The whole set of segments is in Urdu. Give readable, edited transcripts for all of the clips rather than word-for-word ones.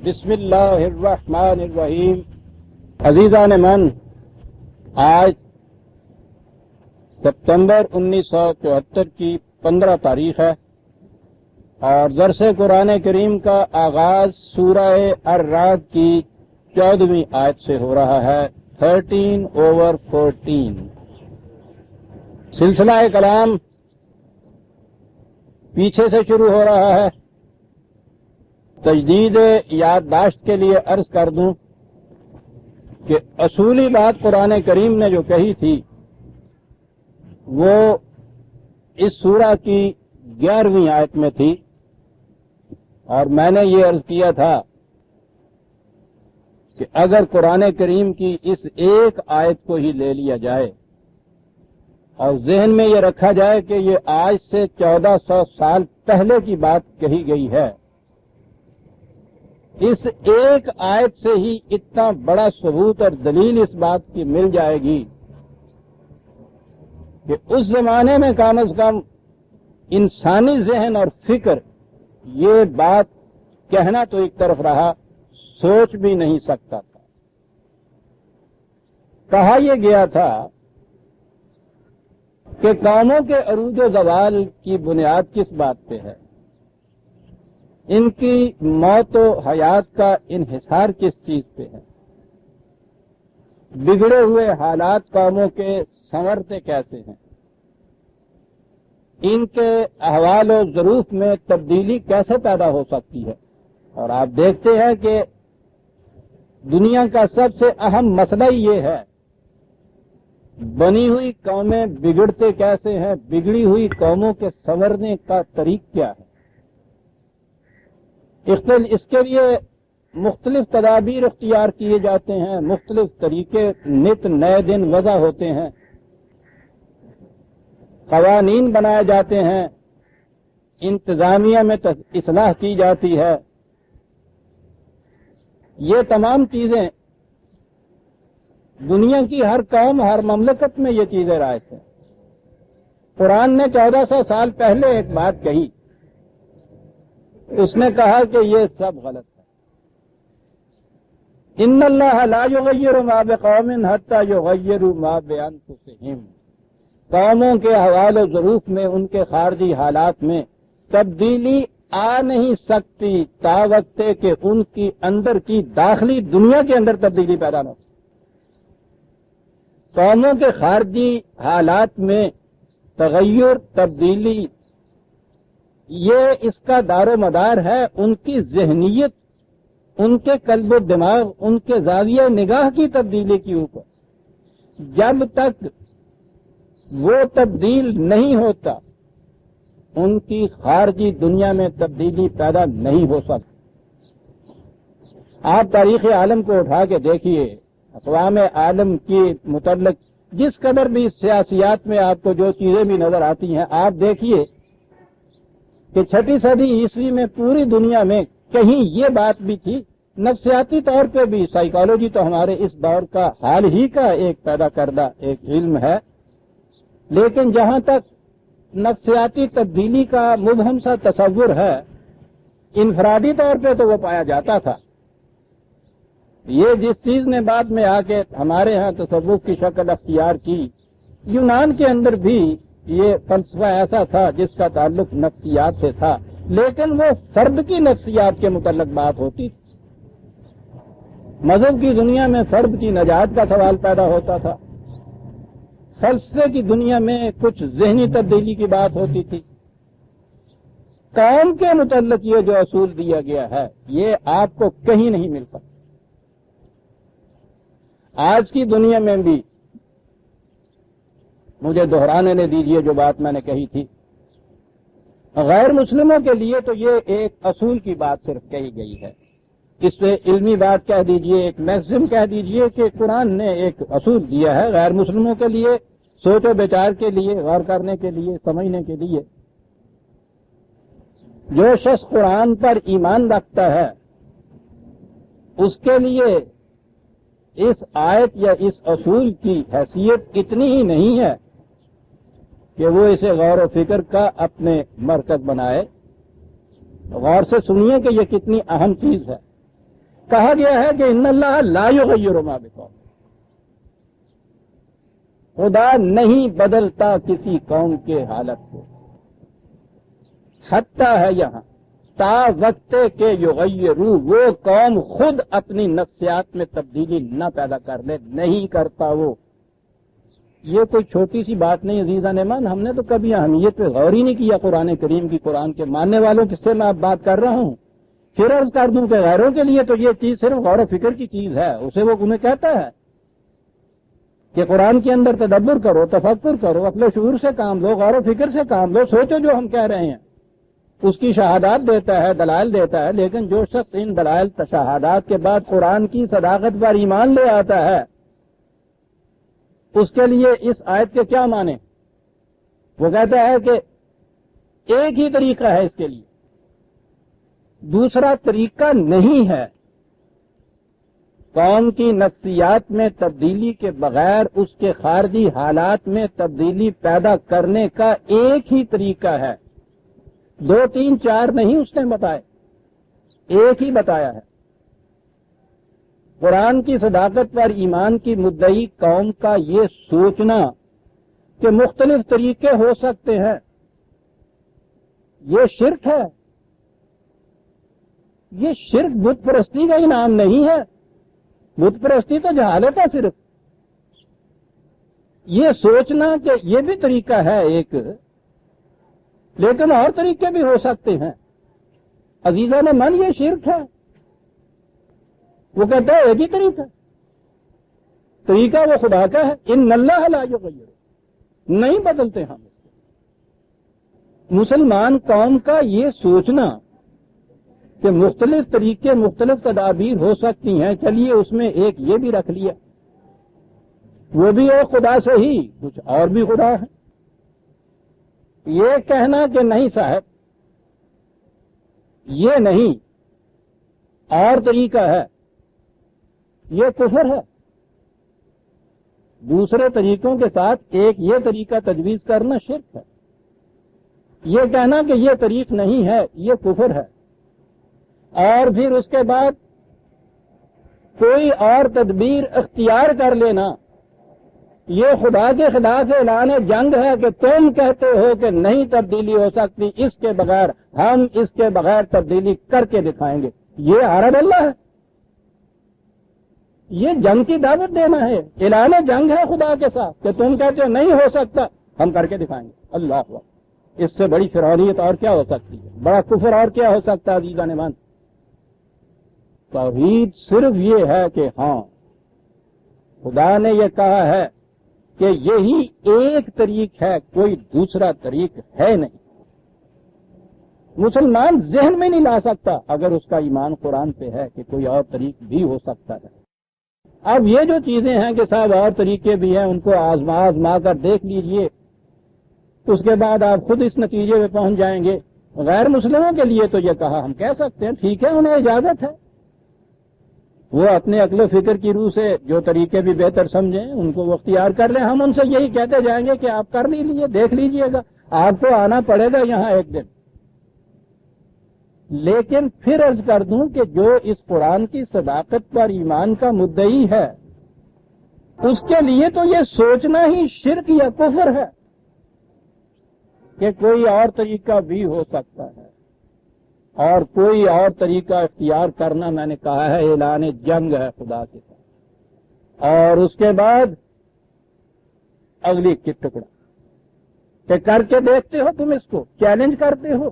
بسم اللہ الرحمن الرحیم۔ عزیزان من، آج سپتمبر 1974 کی 15 تاریخ ہے اور درس قرآن کریم کا آغاز سورہ الرعد کی 14ویں آیت سے ہو رہا ہے، 13/14۔ سلسلہ کلام پیچھے سے شروع ہو رہا ہے۔ تجدید یادداشت کے لیے عرض کر دوں کہ اصولی بات قرآن کریم نے جو کہی تھی وہ اس سورہ کی 11ویں آیت میں تھی، اور میں نے یہ عرض کیا تھا کہ اگر قرآن کریم کی اس ایک آیت کو ہی لے لیا جائے اور ذہن میں یہ رکھا جائے کہ یہ آج سے 1400 سال پہلے کی بات کہی گئی ہے، اس ایک آیت سے ہی اتنا بڑا ثبوت اور دلیل اس بات کی مل جائے گی کہ اس زمانے میں کم از کم انسانی ذہن اور فکر یہ بات کہنا تو ایک طرف رہا، سوچ بھی نہیں سکتا تھا۔ کہا یہ گیا تھا کہ قوموں کے عروج و زوال کی بنیاد کس بات پہ ہے، ان کی موت و حیات کا انحصار کس چیز پہ ہے، بگڑے ہوئے حالات قوموں کے سنورتے کیسے ہیں، ان کے احوال و ظروف میں تبدیلی کیسے پیدا ہو سکتی ہے۔ اور آپ دیکھتے ہیں کہ دنیا کا سب سے اہم مسئلہ یہ ہے، بنی ہوئی قومیں بگڑتے کیسے ہیں، بگڑی ہوئی قوموں کے سنورنے کا طریق کیا ہے۔ اس کے لیے مختلف تدابیر اختیار کیے جاتے ہیں، مختلف طریقے نت نئے دن وضع ہوتے ہیں، قوانین بنائے جاتے ہیں، انتظامیہ میں اصلاح کی جاتی ہے۔ یہ تمام چیزیں دنیا کی ہر قوم، ہر مملکت میں یہ چیزیں رائج ہیں۔ قرآن نے 1400 سال پہلے ایک بات کہی، اس نے کہا کہ یہ سب غلط ہے۔ ان اللہ لا یغیر ما بقوم حتی یغیروا ما بانفسہم۔ قوموں کے احوال و ظروف میں، ان کے خارجی حالات میں تبدیلی آ نہیں سکتی تا وقت کہ ان کی اندر کی داخلی دنیا کے اندر تبدیلی پیدا نہ ہو۔ قوموں کے خارجی حالات میں تغیر، تبدیلی، یہ اس کا دار و مدار ہے ان کی ذہنیت، ان کے قلب و دماغ، ان کے زاویہ نگاہ کی تبدیلی کے اوپر۔ جب تک وہ تبدیل نہیں ہوتا، ان کی خارجی دنیا میں تبدیلی پیدا نہیں ہو سکتی۔ آپ تاریخ عالم کو اٹھا کے دیکھیے، اقوام عالم کی متعلق جس قدر بھی سیاسیات میں آپ کو جو چیزیں بھی نظر آتی ہیں، آپ دیکھیے کہ 6 صدی عیسوی میں پوری دنیا میں کہیں یہ بات بھی تھی، نفسیاتی طور پہ بھی، سائیکالوجی تو ہمارے اس دور کا حال ہی کا ایک پیدا کردہ ایک علم ہے، لیکن جہاں تک نفسیاتی تبدیلی کا مبہم سا تصور ہے، انفرادی طور پہ تو وہ پایا جاتا تھا۔ یہ جس چیز نے بعد میں آ کے ہمارے ہاں تصوف کی شکل اختیار کی، یونان کے اندر بھی یہ فلسفہ ایسا تھا جس کا تعلق نفسیات سے تھا، لیکن وہ فرد کی نفسیات کے متعلق بات ہوتی تھی۔ مذہب کی دنیا میں فرد کی نجات کا سوال پیدا ہوتا تھا، فلسفے کی دنیا میں کچھ ذہنی تبدیلی کی بات ہوتی تھی۔ قوم کے متعلق یہ جو اصول دیا گیا ہے، یہ آپ کو کہیں نہیں ملتا۔ آج کی دنیا میں بھی مجھے دہرانے نے دیجیے جو بات میں نے کہی تھی، غیر مسلموں کے لیے تو یہ ایک اصول کی بات صرف کہی گئی ہے، اس سے علمی بات کہہ دیجیے، ایک میکسم کہہ دیجیے کہ قرآن نے ایک اصول دیا ہے غیر مسلموں کے لیے، سوچ و بچار کے لیے، غور کرنے کے لیے، سمجھنے کے لیے۔ جو شخص قرآن پر ایمان رکھتا ہے اس کے لیے اس آیت یا اس اصول کی حیثیت اتنی ہی نہیں ہے کہ وہ اسے غور و فکر کا اپنے مرکز بنائے۔ غور سے سنیے کہ یہ کتنی اہم چیز ہے۔ کہا گیا ہے کہ ان اللہ لا یغیر ما بقوم، خدا نہیں بدلتا کسی قوم کے حالت کو، حتیٰ ہے یہاں تا وقت کے یغیروا، وہ قوم خود اپنی نفسیات میں تبدیلی نہ پیدا کر لے، نہیں کرتا وہ۔ یہ کوئی چھوٹی سی بات نہیں عزیزان ایمان، ہم نے تو کبھی اہمیت پہ غور ہی نہیں کیا قرآن کریم کی، قرآن کے ماننے والوں کس سے میں اب بات کر رہا ہوں۔ پھر عرض کر دوں کہ غیروں کے لیے تو یہ چیز صرف غور و فکر کی چیز ہے، اسے وہ انہیں کہتا ہے کہ قرآن کے اندر تدبر کرو، تفکر کرو، عقل و شعور سے کام لو، غور و فکر سے کام لو، سوچو جو ہم کہہ رہے ہیں، اس کی شہادات دیتا ہے، دلائل دیتا ہے۔ لیکن جو شخص ان دلائل شہادات کے بعد قرآن کی صداقت پر ایمان لے آتا ہے، اس کے لیے اس آیت کے کیا معنی؟ وہ کہتا ہے کہ ایک ہی طریقہ ہے اس کے لیے، دوسرا طریقہ نہیں ہے۔ قوم کی نفسیات میں تبدیلی کے بغیر اس کے خارجی حالات میں تبدیلی پیدا کرنے کا ایک ہی طریقہ ہے، 2 3 4 نہیں اس نے بتائے، ایک ہی بتایا ہے۔ قرآن کی صداقت پر ایمان کی مدعی قوم کا یہ سوچنا کہ مختلف طریقے ہو سکتے ہیں، یہ شرک ہے۔ یہ شرک بت پرستی کا انعام نہیں ہے، بت پرستی تو جہالت ہے صرف۔ یہ سوچنا کہ یہ بھی طریقہ ہے ایک، لیکن اور طریقے بھی ہو سکتے ہیں، عزیزان من یہ شرک ہے۔ وہ کہتا ہے ایک ہی طریقہ وہ خدا کا ہے، ان اللہ لا یغیر، نہیں بدلتے ہم۔ مسلمان قوم کا یہ سوچنا کہ مختلف طریقے، مختلف تدابیر ہو سکتی ہیں، چلیے اس میں ایک یہ بھی رکھ لیا، وہ بھی ایک خدا سے ہی، کچھ اور بھی خدا ہے۔ یہ کہنا کہ نہیں صاحب یہ نہیں اور طریقہ ہے، یہ کفر ہے۔ دوسرے طریقوں کے ساتھ ایک یہ طریقہ تجویز کرنا شرک ہے۔ یہ کہنا کہ یہ طریق نہیں ہے، یہ کفر ہے۔ اور پھر اس کے بعد کوئی اور تدبیر اختیار کر لینا، یہ خدا کے خلاف اعلان جنگ ہے کہ تم کہتے ہو کہ نہیں تبدیلی ہو سکتی اس کے بغیر، ہم اس کے بغیر تبدیلی کر کے دکھائیں گے۔ یہ عرب اللہ ہے، یہ جنگ کی دعوت دینا ہے، اعلان جنگ ہے خدا کے ساتھ کہ تم کہتے ہو نہیں ہو سکتا، ہم کر کے دکھائیں گے۔ اللہ اکبر، اس سے بڑی فرعونیت اور کیا ہو سکتی ہے، بڑا کفر اور کیا ہو سکتا ہے عزیزان ایمان۔ توحید صرف یہ ہے کہ ہاں خدا نے یہ کہا ہے کہ یہی ایک طریق ہے، کوئی دوسرا طریق ہے نہیں۔ مسلمان ذہن میں نہیں لا سکتا اگر اس کا ایمان قرآن پہ ہے کہ کوئی اور طریق بھی ہو سکتا ہے۔ اب یہ جو چیزیں ہیں کہ صاحب اور طریقے بھی ہیں، ان کو آزما کر دیکھ لیجئے، اس کے بعد آپ خود اس نتیجے میں پہنچ جائیں گے۔ غیر مسلموں کے لیے تو یہ کہا ہم کہہ سکتے ہیں ٹھیک ہے، انہیں اجازت ہے، وہ اپنے عقل و فکر کی روح سے جو طریقے بھی بہتر سمجھیں ان کو وہ اختیار کر لیں۔ ہم ان سے یہی کہتے جائیں گے کہ آپ کر لیجیے، دیکھ لیجئے گا، آپ کو آنا پڑے گا یہاں ایک دن۔ لیکن پھر عرض کر دوں کہ جو اس قرآن کی صداقت پر ایمان کا مدعی ہے، اس کے لیے تو یہ سوچنا ہی شرک یا کفر ہے کہ کوئی اور طریقہ بھی ہو سکتا ہے، اور کوئی اور طریقہ اختیار کرنا میں نے کہا ہے اعلان جنگ ہے خدا کے ساتھ۔ اور اس کے بعد اگلی کی ٹکڑا کہ کر کے دیکھتے ہو، تم اس کو چیلنج کرتے ہو۔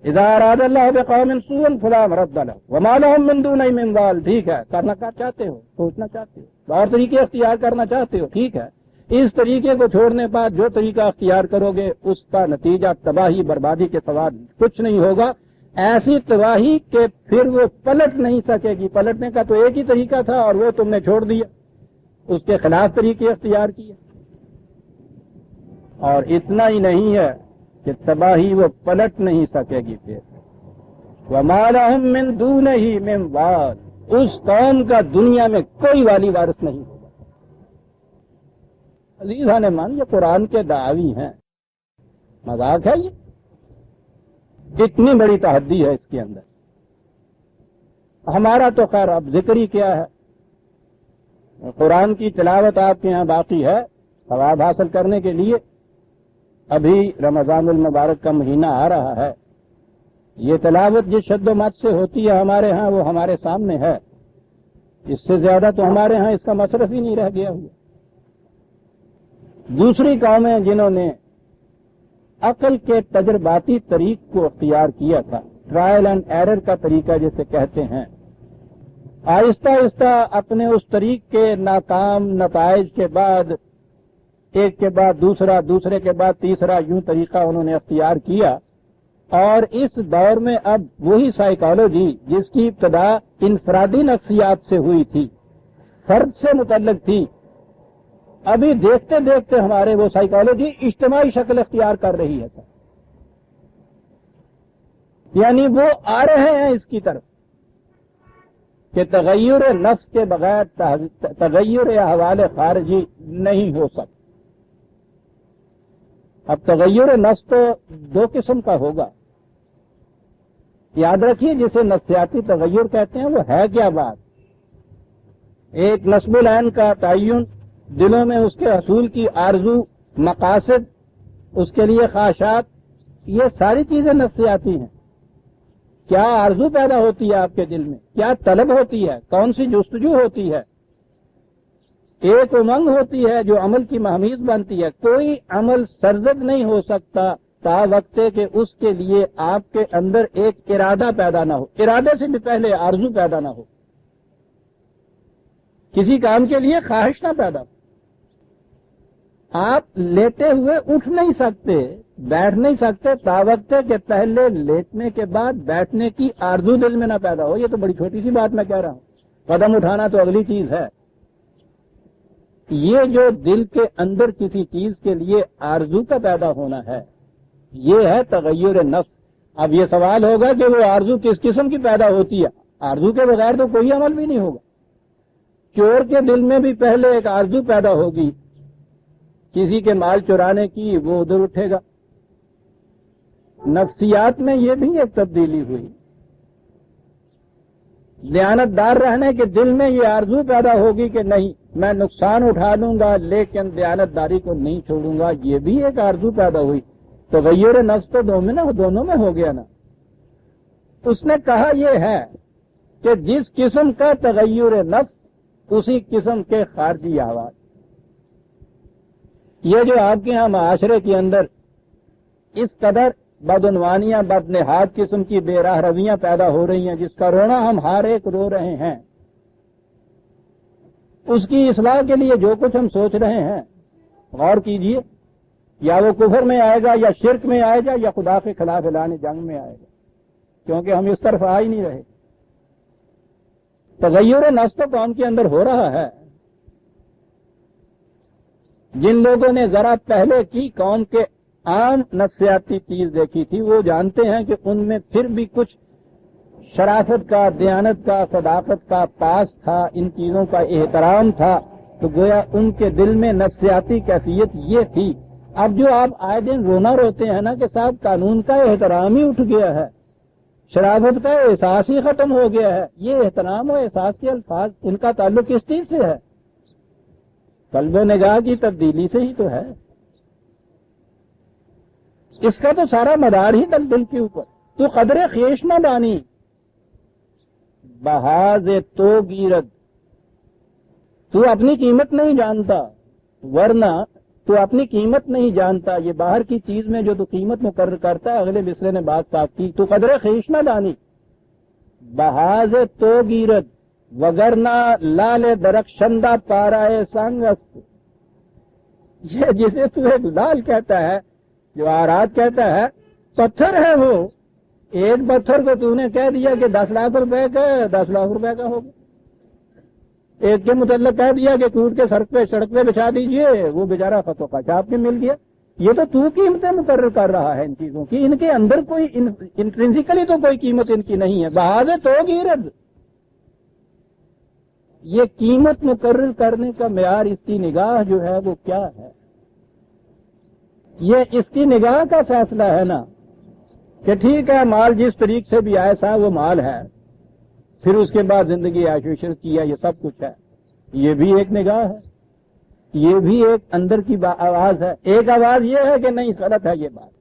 اذا اراد اللہ بقوم سوءا فلا مرد له وما لهم من دونه من وال، ٹھیک ہے، کرنا چاہتے ہو، سوچنا چاہتے ہو، اور طریقے اختیار کرنا چاہتے ہو، ٹھیک ہے، اس طریقے کو چھوڑنے بعد جو طریقہ اختیار کرو گے اس کا نتیجہ تباہی بربادی کے سوا کچھ نہیں ہوگا، ایسی تباہی کہ پھر وہ پلٹ نہیں سکے گی۔ پلٹنے کا تو ایک ہی طریقہ تھا اور وہ تم نے چھوڑ دیا، اس کے خلاف طریقے اختیار کیے۔ اور اتنا ہی نہیں ہے کہ تباہی وہ پلٹ نہیں سکے گی، پھر وَمَا لَهُم مِّن دُونِهِ مِن وَالٍ، اس قوم کا دنیا میں کوئی والی وارث نہیں ہوگا۔ عزیزان من، یہ قرآن کے دعوی ہیں، مذاق ہے یہ؟ اتنی بڑی تحدی ہے اس کے اندر۔ ہمارا تو خیر اب ذکر ہی کیا ہے، قرآن کی تلاوت آپ کے یہاں باقی ہے ثواب حاصل کرنے کے لیے. ابھی رمضان المبارک کا مہینہ آ رہا ہے، یہ تلاوت جس شد و مت سے ہوتی ہے ہمارے ہاں وہ ہمارے سامنے ہے. اس سے زیادہ تو ہمارے ہاں اس کا مصرف ہی نہیں رہ گیا ہوا. دوسری قومیں جنہوں نے عقل کے تجرباتی طریق کو اختیار کیا تھا، ٹرائل اینڈ ایرر کا طریقہ جسے کہتے ہیں، آہستہ آہستہ اپنے اس طریق کے ناکام نتائج کے بعد ایک کے بعد دوسرا، دوسرے کے بعد تیسرا، یوں طریقہ انہوں نے اختیار کیا. اور اس دور میں اب وہی سائیکالوجی جس کی ابتدا انفرادی نفسیات سے ہوئی تھی، فرد سے متعلق تھی، ابھی دیکھتے دیکھتے ہمارے وہ سائیکالوجی اجتماعی شکل اختیار کر رہی ہے. یعنی وہ آ رہے ہیں اس کی طرف کہ تغیر نفس کے بغیر تغیر احوال خارجی نہیں ہو سکتا. اب تغیر نفس تو دو قسم کا ہوگا. یاد رکھیے جسے نفسیاتی تغیر کہتے ہیں وہ ہے کیا بات. ایک نصب العین کا تعین، دلوں میں اس کے حصول کی آرزو، مقاصد، اس کے لیے خواہشات، یہ ساری چیزیں نفسیاتی ہیں. کیا آرزو پیدا ہوتی ہے آپ کے دل میں، کیا طلب ہوتی ہے، کون سی جستجو ہوتی ہے، ایک امنگ ہوتی ہے جو عمل کی مہمیز بنتی ہے. کوئی عمل سرزد نہیں ہو سکتا تا وقت کہ اس کے لیے آپ کے اندر ایک ارادہ پیدا نہ ہو، ارادے سے بھی پہلے آرزو پیدا نہ ہو، کسی کام کے لیے خواہش نہ پیدا ہو. آپ لیٹے ہوئے اٹھ نہیں سکتے، بیٹھ نہیں سکتے تا وقت کہ پہلے لیٹنے کے بعد بیٹھنے کی آرزو دل میں نہ پیدا ہو. یہ تو بڑی چھوٹی سی بات میں کہہ رہا ہوں، قدم اٹھانا تو اگلی چیز ہے. یہ جو دل کے اندر کسی چیز کے لیے آرزو کا پیدا ہونا ہے، یہ ہے تغیر نفس. اب یہ سوال ہوگا کہ وہ آرزو کس قسم کی پیدا ہوتی ہے. آرزو کے بغیر تو کوئی عمل بھی نہیں ہوگا. چور کے دل میں بھی پہلے ایک آرزو پیدا ہوگی کسی کے مال چرانے کی، وہ ادھر اٹھے گا. نفسیات میں یہ بھی ایک تبدیلی ہوئی. دیانت دار رہنے کے دل میں یہ آرزو پیدا ہوگی کہ نہیں میں نقصان اٹھا لوں گا لیکن دیانت داری کو نہیں چھوڑوں گا. یہ بھی ایک آرزو پیدا ہوئی. تغیر نفس تو دونوں میں ہو گیا نا. اس نے کہا یہ ہے کہ جس قسم کا تغیر نفس اسی قسم کے خارجی آواز. یہ جو آپ کے ہاں معاشرے کے اندر اس قدر بدعنوانیاں، بدنہاد قسم کی بے راہ رویاں پیدا ہو رہی ہیں جس کا رونا ہم ہر ایک رو رہے ہیں، اس کی اصلاح کے لیے جو کچھ ہم سوچ رہے ہیں غور کیجئے. یا وہ کفر میں آئے گا، یا شرک میں آئے گا، یا خدا کے خلاف اعلان جنگ میں آئے گا، کیونکہ ہم اس طرف آ ہی نہیں رہے. تغیر نفس تو قوم کے اندر ہو رہا ہے. جن لوگوں نے ذرا پہلے کی قوم کے عام نفسیاتی چیز دیکھی تھی وہ جانتے ہیں کہ ان میں پھر بھی کچھ شرافت کا، دیانت کا، صداقت کا پاس تھا، ان چیزوں کا احترام تھا. تو گویا ان کے دل میں نفسیاتی کیفیت یہ تھی. اب جو آپ آئے دن رونا روتے ہیں نا کہ صاحب قانون کا احترام ہی اٹھ گیا ہے، شرافت کا احساس ہی ختم ہو گیا ہے. یہ احترام و احساس کے الفاظ ان کا تعلق کس چیز سے ہے؟ قلب و نگاہ کی تبدیلی سے ہی تو ہے. اس کا تو سارا مدار ہی دل کے اوپر. تو قدر خیش نہ دانی بہاز تو گیرد. تو اپنی قیمت نہیں جانتا، ورنہ تو اپنی قیمت نہیں جانتا. یہ باہر کی چیز میں جو تو قیمت مقرر کرتا ہے، اگلے مصرے نے بات صاف کی. تو قدر خیش نہ دانی بہاز تو گیرد وگرنہ لال درخشندہ پارائے سنگ است. یہ جسے تو ایک لال کہتا ہے، جو آرات کہتا ہے، پتھر ہے وہ. ایک پتھر کو تو نے کہہ دیا کہ 10 لاکھ روپے کا، 10 لاکھ روپے کا ہوگا. ایک کے متعلق کہہ دیا کہ ٹوٹ کے سڑک پہ بچھا دیجئے، وہ بیچارہ خط و خچاپ میں مل گیا. یہ تو قیمتیں مقرر کر رہا ہے ان چیزوں کی. ان کے اندر کوئی انٹرنسیکلی تو کوئی قیمت ان کی نہیں ہے. بہاز تو گیرد، یہ قیمت مقرر کرنے کا معیار اس کی نگاہ جو ہے وہ کیا ہے؟ یہ اس کی نگاہ کا فیصلہ ہے نا کہ ٹھیک ہے مال جس طریق سے بھی آئے سا وہ مال ہے. پھر اس کے بعد زندگی عیش و عشرت کی ہے، یہ سب کچھ ہے، یہ بھی ایک نگاہ ہے، یہ بھی ایک اندر کی آواز ہے۔ ایک آواز یہ ہے کہ نہیں غلط ہے یہ بات،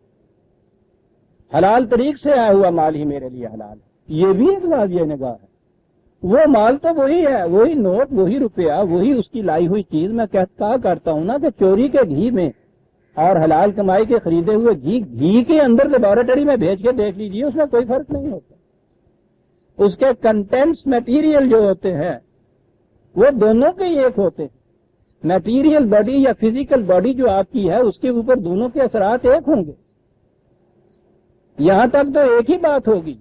حلال طریق سے آیا ہوا مال ہی میرے لیے حلال ہے، یہ بھی ایک واضح نگاہ ہے۔ وہ مال تو وہی ہے، وہی نوٹ، وہی روپیہ، وہی اس کی لائی ہوئی چیز۔ میں کہا کرتا ہوں نا کہ چوری کے گھی میں اور حلال کمائی کے خریدے ہوئے گھی کے اندر لیبارٹری میں بھیج کے دیکھ لیجئے، اس میں کوئی فرق نہیں ہوتا۔ اس کے کنٹینٹس میٹیریل جو ہوتے ہیں وہ دونوں کے ایک ہوتے ہیں۔ میٹیریل باڈی یا فزیکل باڈی جو آپ کی ہے اس کے اوپر دونوں کے اثرات ایک ہوں گے، یہاں تک تو ایک ہی بات ہوگی۔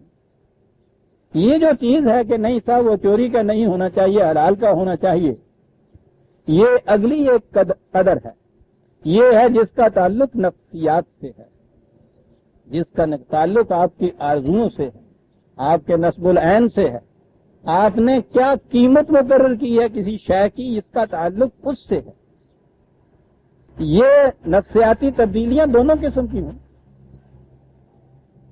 یہ جو چیز ہے کہ نہیں صاحب وہ چوری کا نہیں ہونا چاہیے، حلال کا ہونا چاہیے، یہ اگلی ایک قدر ہے۔ یہ ہے جس کا تعلق نفسیات سے ہے، جس کا تعلق آپ کی آرزوؤں سے ہے، آپ کے نصب العین سے ہے۔ آپ نے کیا قیمت مقرر کی ہے کسی شے کی، اس کا تعلق اس سے ہے۔ یہ نفسیاتی تبدیلیاں دونوں قسم کی ہیں۔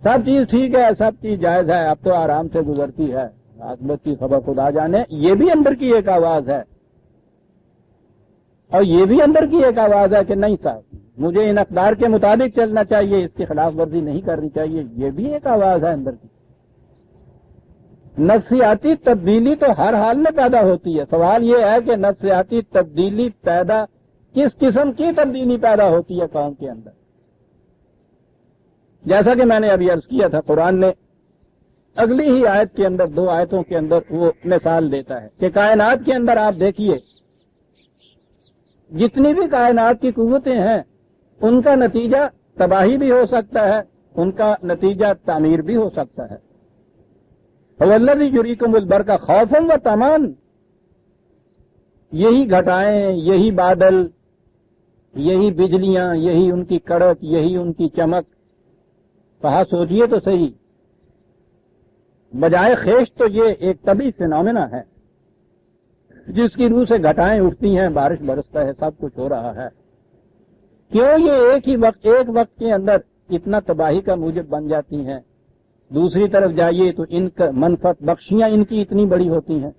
سب چیز ٹھیک ہے، سب چیز جائز ہے، اب تو آرام سے گزرتی ہے، عاقبت کی خبر خدا جانے، یہ بھی اندر کی ایک آواز ہے۔ اور یہ بھی اندر کی ایک آواز ہے کہ نہیں صاحب مجھے ان اقدار کے مطابق چلنا چاہیے، اس کی خلاف ورزی نہیں کرنی چاہیے، یہ بھی ایک آواز ہے اندر کی۔ نفسیاتی تبدیلی تو ہر حال میں پیدا ہوتی ہے۔ سوال یہ ہے کہ نفسیاتی تبدیلی پیدا کس قسم کی تبدیلی پیدا ہوتی ہے قوم کے اندر؟ جیسا کہ میں نے ابھی عرض کیا تھا، قرآن نے اگلی ہی آیت کے اندر، 2 آیتوں کے اندر وہ مثال دیتا ہے کہ کائنات کے اندر آپ دیکھیے جتنی بھی کائنات کی قوتیں ہیں ان کا نتیجہ تباہی بھی ہو سکتا ہے، ان کا نتیجہ تعمیر بھی ہو سکتا ہے۔ وَالَّذِي يُرِيكُمُ الْبَرْقَ خَوْفًا وَطَمَعًا، یہی گھٹائیں، یہی بادل، یہی بجلیاں، یہی ان کی کڑک، یہی ان کی چمک، کہا سوچئے تو صحیح، بجائے خیش تو یہ ایک طبعی فینومینا ہے جس کی روح سے گھٹائیں اٹھتی ہیں، بارش برستا ہے، سب کچھ ہو رہا ہے۔ کیوں یہ ایک وقت کے اندر اتنا تباہی کا موجب بن جاتی ہیں؟ دوسری طرف جائیے تو ان کا منفعت بخشیاں ان کی اتنی بڑی ہوتی ہیں۔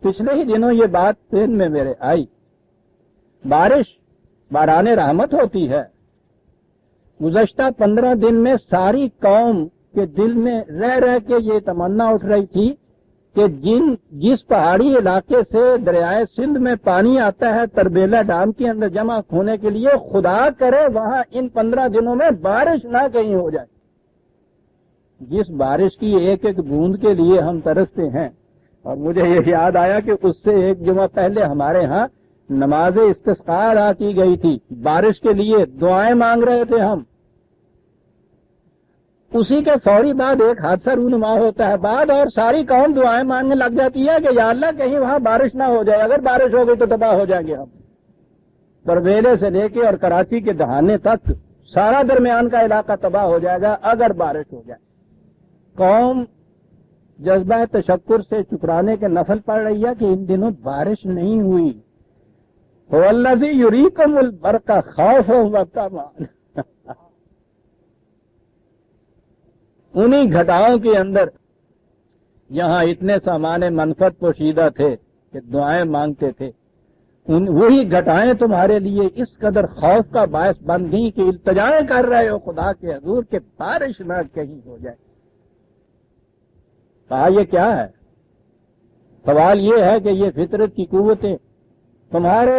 پچھلے ہی دنوں یہ بات ذہن میں میرے آئی، بارش باران رحمت ہوتی ہے۔ گزشتہ 15 دن میں ساری قوم کے دل میں رہ رہ کے یہ تمنا اٹھ رہی تھی کہ جس پہاڑی علاقے سے دریائے سندھ میں پانی آتا ہے تربیلا ڈام کے اندر جمع ہونے کے لیے، خدا کرے وہاں ان 15 دنوں میں بارش نہ کہیں ہو جائے۔ جس بارش کی ایک ایک بوند کے لیے ہم ترستے ہیں، اور مجھے یہ یاد آیا کہ اس سے ایک جمعہ پہلے ہمارے ہاں نماز استسقاء ادا کی گئی تھی، بارش کے لیے دعائیں مانگ رہے تھے ہم۔ اسی کے فوری بعد ایک حادثہ رونما ہوتا ہے، بعد اور ساری قوم دعائیں مانگنے لگ جاتی ہے کہ یا اللہ کہیں وہاں بارش نہ ہو جائے، اگر بارش ہو گئی تو تباہ ہو جائیں گے ہم۔ تربیلے سے لے کے اور کراچی کے دہانے تک سارا درمیان کا علاقہ تباہ ہو جائے گا اگر بارش ہو جائے۔ قوم جذبہ تشکر سے شکرانے کے نفل پڑھ رہی ہے کہ ان دنوں بارش نہیں ہوئی۔ وَالَّذِي يُرِيكُمُ الْبَرْقَ خَوْفًا وَطَمَعًا، انہی گھٹاؤں کے اندر جہاں اتنے سامان منفعت پوشیدہ تھے کہ دعائیں مانگتے تھے، وہی گھٹائیں تمہارے لیے اس قدر خوف کا باعث بن گئی کہ التجائیں کر رہے ہو خدا کے حضور کہ بارش نہ کہیں ہو جائے۔ کہا یہ کیا ہے؟ سوال یہ ہے کہ یہ فطرت کی قوتیں تمہارے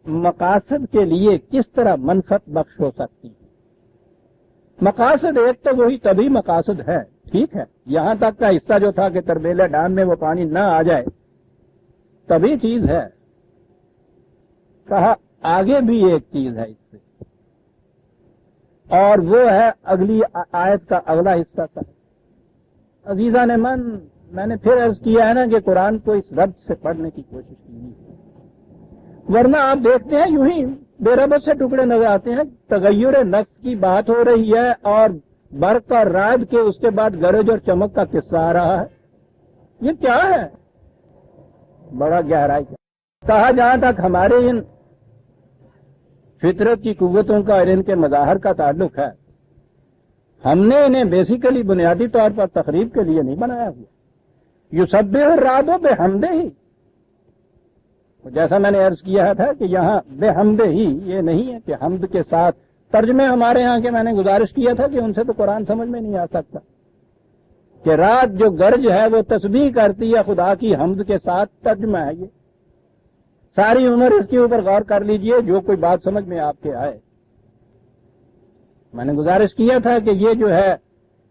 مقاصد کے لیے کس طرح منفعت بخش ہو سکتی ہیں؟ مقاصد ایک تو وہی طبعی مقاصد ہے، ٹھیک ہے، یہاں تک کا حصہ جو تھا کہ تربیلا ڈام میں وہ پانی نہ آ جائے، طبعی چیز ہے۔ کہا آگے بھی ایک چیز ہے اس سے، اور وہ ہے اگلی آیت کا اگلا حصہ تھا۔ عزیزان من، میں نے پھر عرض کیا ہے نا کہ قرآن کو اس ربط سے پڑھنے کی کوشش کی، ورنہ آپ دیکھتے ہیں یوں ہی بے ربط سے ٹکڑے نظر آتے ہیں۔ تغیر نفس کی بات ہو رہی ہے اور برق اور رعد کے اس کے بعد گرج اور چمک کا قصہ آ رہا ہے، یہ کیا ہے؟ بڑا گہرائی کا۔ کہا جہاں تک ہمارے ان فطرت کی قوتوں کا اور ان کے مظاہر کا تعلق ہے، ہم نے انہیں بیسیکلی بنیادی طور پر تقریب کے لیے نہیں بنایا ہوا، یسبح الرعد بحمدہ، جیسا میں نے عرض کیا تھا کہ یہاں بحمدہ ہی یہ نہیں ہے کہ حمد کے ساتھ، ترجمے ہمارے ہاں کے میں نے گزارش کیا تھا کہ ان سے تو قرآن سمجھ میں نہیں آ سکتا کہ رات جو گرج ہے وہ تسبیح کرتی ہے خدا کی حمد کے ساتھ، ترجمہ ہے یہ. ساری عمر اس کے اوپر غور کر لیجئے جو کوئی بات سمجھ میں آپ کے آئے. میں نے گزارش کیا تھا کہ یہ جو ہے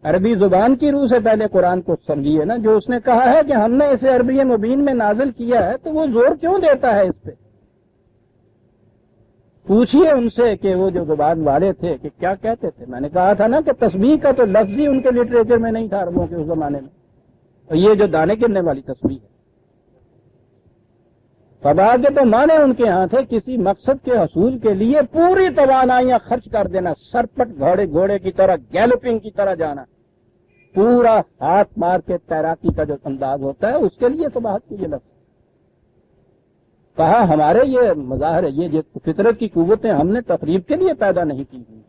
عربی زبان کی روح سے پہلے قرآن کو سمجھیے نا. جو اس نے کہا ہے کہ ہم نے اسے عربی مبین میں نازل کیا ہے تو وہ زور کیوں دیتا ہے اس پہ؟ پوچھیے ان سے کہ وہ جو زبان والے تھے کہ کیا کہتے تھے. میں نے کہا تھا نا کہ تسبیح کا تو لفظ ہی ان کے لٹریچر میں نہیں تھا عربوں کے اس زمانے میں، اور یہ جو دانے گرنے والی تسبیح ہے. فبا کے تو مانے ان کے ہاں تھے کسی مقصد کے حصول کے لیے پوری توانائیاں خرچ کر دینا، سرپٹ گھوڑے کی طرح، گیلپنگ کی طرح جانا، پورا ہاتھ مار کے تیراکی کا جو انداز ہوتا ہے اس کے لیے صباحت کے یہ لفظ. کہا ہمارے یہ مظاہر، یہ فطرت کی قوتیں ہم نے تقریب کے لیے پیدا نہیں کی ہوئی،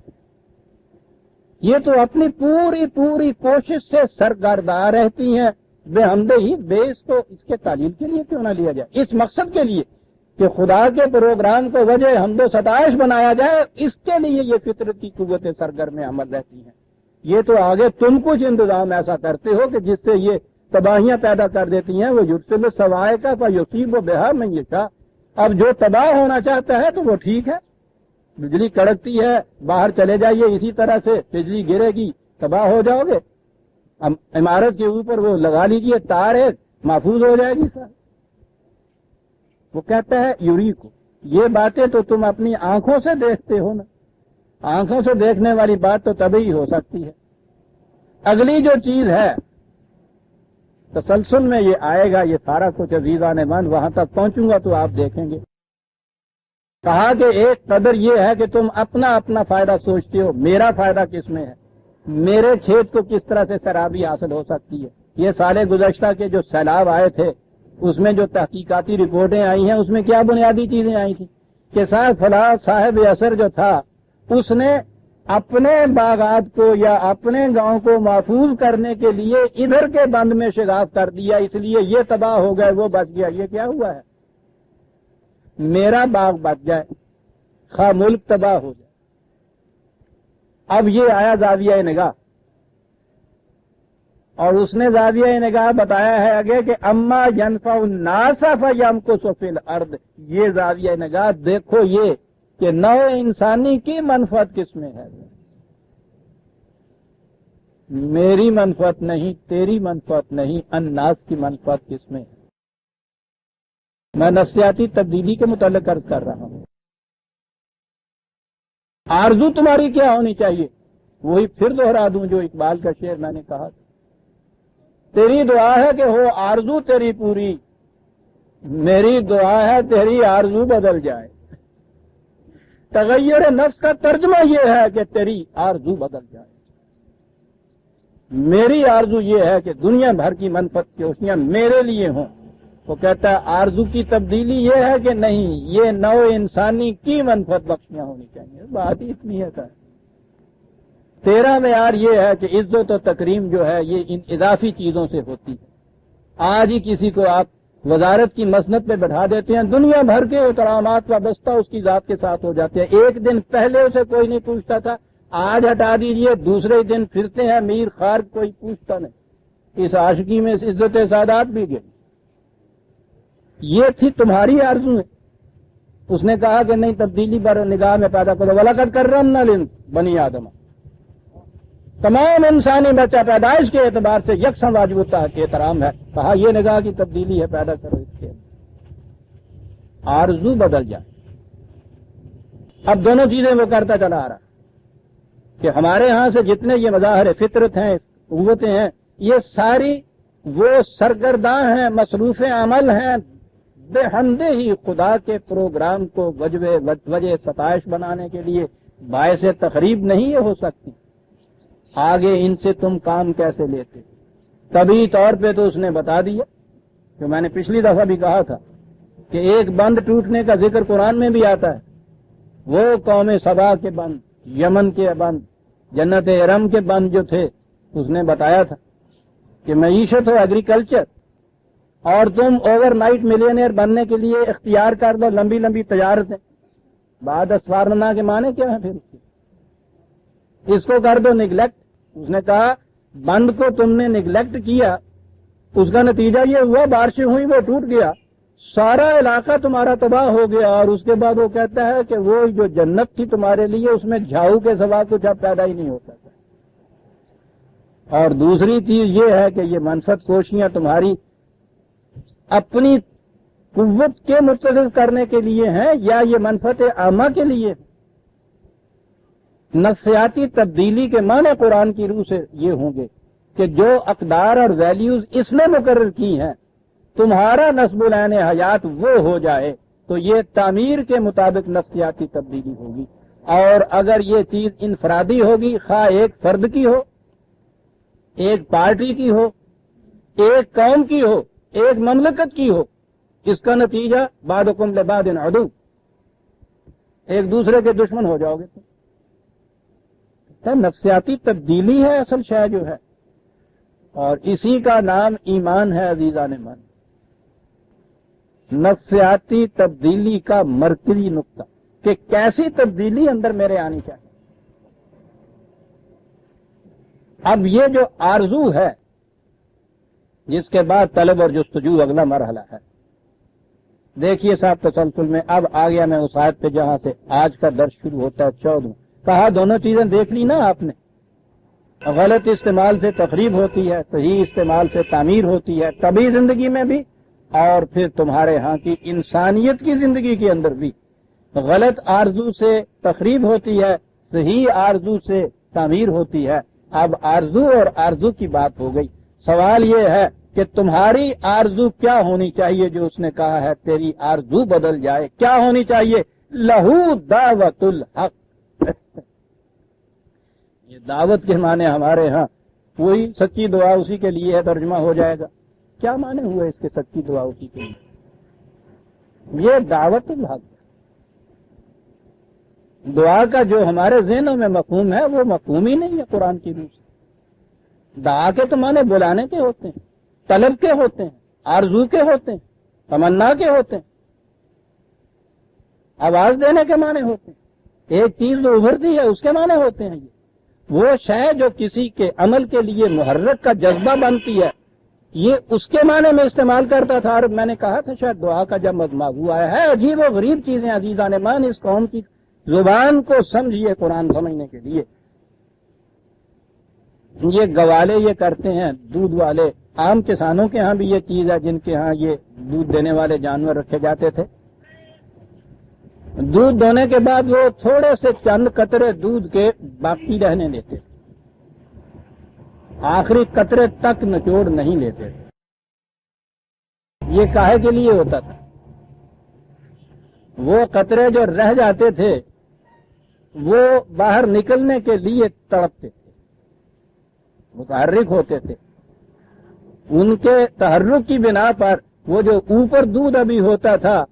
یہ تو اپنی پوری کوشش سے سرگرداں رہتی ہیں. بے حمدہ ہی بیس کو اس کے تعلیم کے لیے کیوں نہ لیا جائے، اس مقصد کے لیے کہ خدا کے پروگرام کو وجہ حمد و ستائش بنایا جائے، اس کے لیے یہ فطرت کی قوتیں سرگرم عمل رہتی ہیں. یہ تو آگے تم کچھ انتظام ایسا کرتے ہو کہ جس سے یہ تباہیاں پیدا کر دیتی ہیں. وہ یرسل الصواعق فیصیب بہا من یشاء. اب جو تباہ ہونا چاہتا ہے تو وہ ٹھیک ہے، بجلی کڑکتی ہے باہر چلے جائیے، اسی طرح سے بجلی گرے گی تباہ ہو جاؤ گے. عمارت کے اوپر وہ لگا لیجئے تار ہے، محفوظ ہو جائے گی سر. وہ کہتا ہے یوری کو یہ باتیں تو تم اپنی آنکھوں سے دیکھتے ہو نا، آنکھوں سے دیکھنے والی بات تو تبھی ہو سکتی ہے. اگلی جو چیز ہے تسلسل میں یہ آئے گا، یہ سارا کچھ عزیزان من، وہاں تک پہنچوں گا تو آپ دیکھیں گے. کہا کہ ایک قدر یہ ہے کہ تم اپنا فائدہ سوچتے ہو، میرا فائدہ کس میں ہے، میرے کھیت کو کس طرح سے سرابی حاصل ہو سکتی ہے. یہ سالے گزشتہ کے جو سیلاب آئے تھے اس میں جو تحقیقاتی رپورٹیں آئی ہیں اس میں کیا بنیادی چیزیں آئی تھیں کہ صاحب اثر جو تھا اس نے اپنے باغات کو یا اپنے گاؤں کو محفوظ کرنے کے لیے ادھر کے بند میں شگاف کر دیا، اس لیے یہ تباہ ہو گئے وہ بچ گیا. یہ کیا ہوا ہے؟ میرا باغ بچ جائے خواہ ملک تباہ ہو جائے. اب یہ آیا زاویہ نگاہ، اور اس نے زاویہ نگاہ بتایا ہے آگے کہ اما ینفع الناس فیمکث فی الارض. یہ زاویہ نگاہ دیکھو یہ کہ نوع انسانی کی منفعت کس میں ہے. میری منفعت نہیں، تیری منفعت نہیں، الناس کی منفعت کس میں ہے. میں نفسیاتی تبدیلی کے متعلق عرض کر رہا ہوں. آرزو تمہاری کیا ہونی چاہیے؟ وہی پھر دوہرا دوں جو اقبال کا شعر میں نے کہا تھا، تیری دعا ہے کہ ہو آرزو تیری پوری، میری دعا ہے تیری آرزو بدل جائے. تغیر نفس کا ترجمہ یہ ہے کہ تیری آرزو بدل جائے. میری آرزو یہ ہے کہ دنیا بھر کی منفعت کی روشنیاں میرے لیے ہوں. وہ کہتا ہے آرزو کی تبدیلی یہ ہے کہ نہیں، یہ نوع انسانی کی منفعت بخشیاں ہونی چاہیے. بات ہی اتنی ہے. تیرا معیار یہ ہے کہ عزت و تکریم جو ہے یہ ان اضافی چیزوں سے ہوتی ہے. آج ہی کسی کو آپ وزارت کی مسند پہ بٹھا دیتے ہیں، دنیا بھر کے احترامات وابستہ اس کی ذات کے ساتھ ہو جاتے ہیں. ایک دن پہلے اسے کوئی نہیں پوچھتا تھا، آج ہٹا دیجئے دوسرے دن پھرتے ہیں میر خار، کوئی پوچھتا نہیں. اس عاشقی میں عزت سادات بھی گئی. یہ تھی تمہاری آرزو ہے. اس نے کہا کہ نہیں، تبدیلی بر نگاہ میں پیدا کرو. وَلَقَدْ كَرَّمْنَا بَنِي آدَمَ. تمام انسانی بچہ پیدائش کے اعتبار سے یکساں واجب الطاعت احترام ہے. کہا یہ نگاہ کی تبدیلی ہے، پیدا کرو اس کے آرزو بدل جائے. اب دونوں چیزیں وہ کرتا چلا آ رہا کہ ہمارے ہاں سے جتنے یہ مظاہر فطرت ہیں، قوتیں ہیں، یہ ساری وہ سرگرداں ہیں، مصروف عمل ہیں، بے حمدہ ہی خدا کے پروگرام کو وجہ ستائش بنانے کے لیے باعث تقریب نہیں یہ ہو سکتی. آگے ان سے تم کام کیسے لیتے؟ طبی طور پہ تو اس نے بتا دیا جو میں نے پچھلی دفعہ بھی کہا تھا کہ ایک بند ٹوٹنے کا ذکر قرآن میں بھی آتا ہے. وہ قوم سبا کے بند، یمن کے بند، جنت ارم کے بند جو تھے، اس نے بتایا تھا کہ معیشت ہو ایگریکلچر، اور تم اوور نائٹ ملینئر بننے کے لیے اختیار کر دو لمبی لمبی تجارتیں، اور تم اوور نائٹ کے لیے اختیار کر دو لمبی لمبی تجارتیں، بعد اسوارنا کے معنی کیا ہے پھر اس کو کر دو نگلیکٹ۔ اس نے کہا بند کو تم نے نگلیکٹ کیا، اس کا نتیجہ یہ ہوا بارشیں ہوئی وہ ٹوٹ گیا، سارا علاقہ تمہارا تباہ ہو گیا، اور اس کے بعد وہ کہتا ہے کہ وہ جو جنت تھی تمہارے لیے اس میں جھاؤ کے سوا کچھ اب پیدا ہی نہیں ہوتا تھا۔ اور دوسری چیز یہ ہے کہ یہ منفعت کوشیاں تمہاری اپنی قوت کے متعلق کرنے کے لیے ہیں یا یہ منفعت عامہ کے لیے؟ نفسیاتی تبدیلی کے معنی قرآن کی روح سے یہ ہوں گے کہ جو اقدار اور ویلیوز اس نے مقرر کی ہیں تمہارا نصب العین حیات وہ ہو جائے تو یہ تعمیر کے مطابق نفسیاتی تبدیلی ہوگی۔ اور اگر یہ چیز انفرادی ہوگی، خواہ ایک فرد کی ہو، ایک پارٹی کی ہو، ایک قوم کی ہو، ایک مملکت کی ہو، اس کا نتیجہ بعضکم لبعض عدو، ایک دوسرے کے دشمن ہو جاؤ گے۔ نفسیاتی تبدیلی ہے اصل شے جو ہے، اور اسی کا نام ایمان ہے عزیزان من۔ نفسیاتی تبدیلی کا مرکزی نقطہ کہ کیسی تبدیلی اندر میرے آنی چاہیے۔ اب یہ جو آرزو ہے جس کے بعد طلب اور جستجو اگلا مرحلہ ہے، دیکھیے صاحب تسلسل میں اب آ گیا میں اس آیت پہ جہاں سے آج کا درس شروع ہوتا ہے 14۔ کہا دونوں چیزیں دیکھ لی نا آپ نے، غلط استعمال سے تخریب ہوتی ہے، صحیح استعمال سے تعمیر ہوتی ہے، طبعی زندگی میں بھی اور پھر تمہارے ہاں کی انسانیت کی زندگی کے اندر بھی۔ غلط آرزو سے تخریب ہوتی ہے، صحیح آرزو سے تعمیر ہوتی ہے۔ اب آرزو اور آرزو کی بات ہو گئی، سوال یہ ہے کہ تمہاری آرزو کیا ہونی چاہیے؟ جو اس نے کہا ہے تیری آرزو بدل جائے، کیا ہونی چاہیے؟ لہو دعوت الحق۔ یہ دعوت کے معنی ہمارے ہاں وہی سچی دعا اسی کے لیے ہے، ترجمہ ہو جائے گا۔ کیا معنی ہوئے اس کے سچی دعا اسی کے لیے؟ یہ دعوت الحق، دعا کا جو ہمارے ذہنوں میں مفہوم ہے وہ مفہوم ہی نہیں ہے قرآن کی روح سے۔ دعا کے تو معنی بلانے کے ہوتے ہیں، طلب کے ہوتے ہیں، آرزو کے ہوتے ہیں، تمنا کے ہوتے ہیں، آواز دینے کے معنی ہوتے ہیں، ایک چیز جو ابھرتی ہے اس کے معنی ہوتے ہیں۔ یہ وہ شے جو کسی کے عمل کے لیے محرک کا جذبہ بنتی ہے، یہ اس کے معنی میں استعمال کرتا تھا۔ اور میں نے کہا تھا شاید دعا کا جب موضوع آیا ہے، عجیب و غریب چیزیں عزیزان مان اس قوم کی زبان کو سمجھیے قرآن سمجھنے کے لیے۔ یہ گوالے یہ کرتے ہیں دودھ والے، عام کسانوں کے ہاں بھی یہ چیز ہے جن کے ہاں یہ دودھ دینے والے جانور رکھے جاتے تھے۔ دودھ دونے کے بعد وہ تھوڑے سے چند قطرے دودھ کے باقی رہنے دیتے، آخری قطرے تک نچوڑ نہیں لیتے۔ یہ کاہے کے لیے ہوتا تھا؟ وہ قطرے جو رہ جاتے تھے وہ باہر نکلنے کے لیے تڑپتے تھے، متحرک ہوتے تھے، ان کے تحرک کی بنا پر وہ جو اوپر دودھ ابھی ہوتا تھا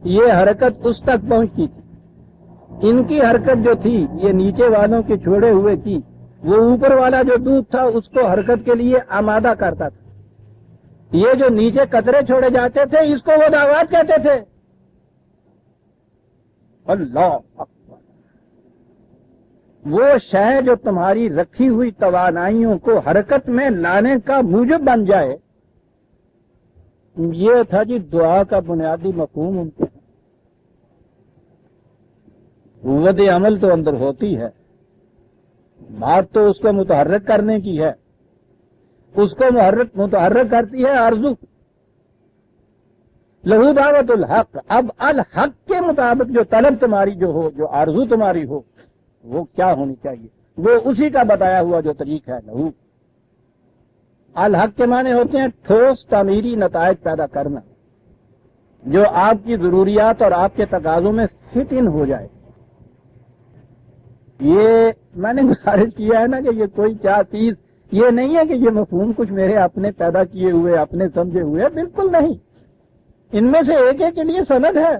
یہ حرکت اس تک پہنچتی تھی۔ ان کی حرکت جو تھی یہ نیچے والوں کے چھوڑے ہوئے کی، وہ اوپر والا جو دودھ تھا اس کو حرکت کے لیے آمادہ کرتا تھا۔ یہ جو نیچے قطرے چھوڑے جاتے تھے اس کو وہ دعوات کہتے تھے۔ اللہ اکبر، وہ شے جو تمہاری رکھی ہوئی توانائیوں کو حرکت میں لانے کا موجب بن جائے، یہ تھا جی دعا کا بنیادی مفہوم ان کے۔ قوت عمل تو اندر ہوتی ہے، بات تو اس کو متحرک کرنے کی ہے، اس کو متحرک کرتی ہے آرزو۔ لہو دعوت الحق، اب الحق کے مطابق جو طلب تمہاری جو ہو، جو آرزو تمہاری ہو، وہ کیا ہونی چاہیے؟ وہ اسی کا بتایا ہوا جو طریق ہے لہو۔ الحق کے معنی ہوتے ہیں ٹھوس تعمیری نتائج پیدا کرنا، جو آپ کی ضروریات اور آپ کے تقاضوں میں فٹ ان ہو جائے۔ یہ میں نے گزارش کیا ہے نا کہ یہ کوئی کیا چیز یہ نہیں ہے کہ یہ مفہوم کچھ میرے اپنے پیدا کیے ہوئے اپنے سمجھے ہوئے، بالکل نہیں۔ ان میں سے ایک ایک کے لیے سند ہے،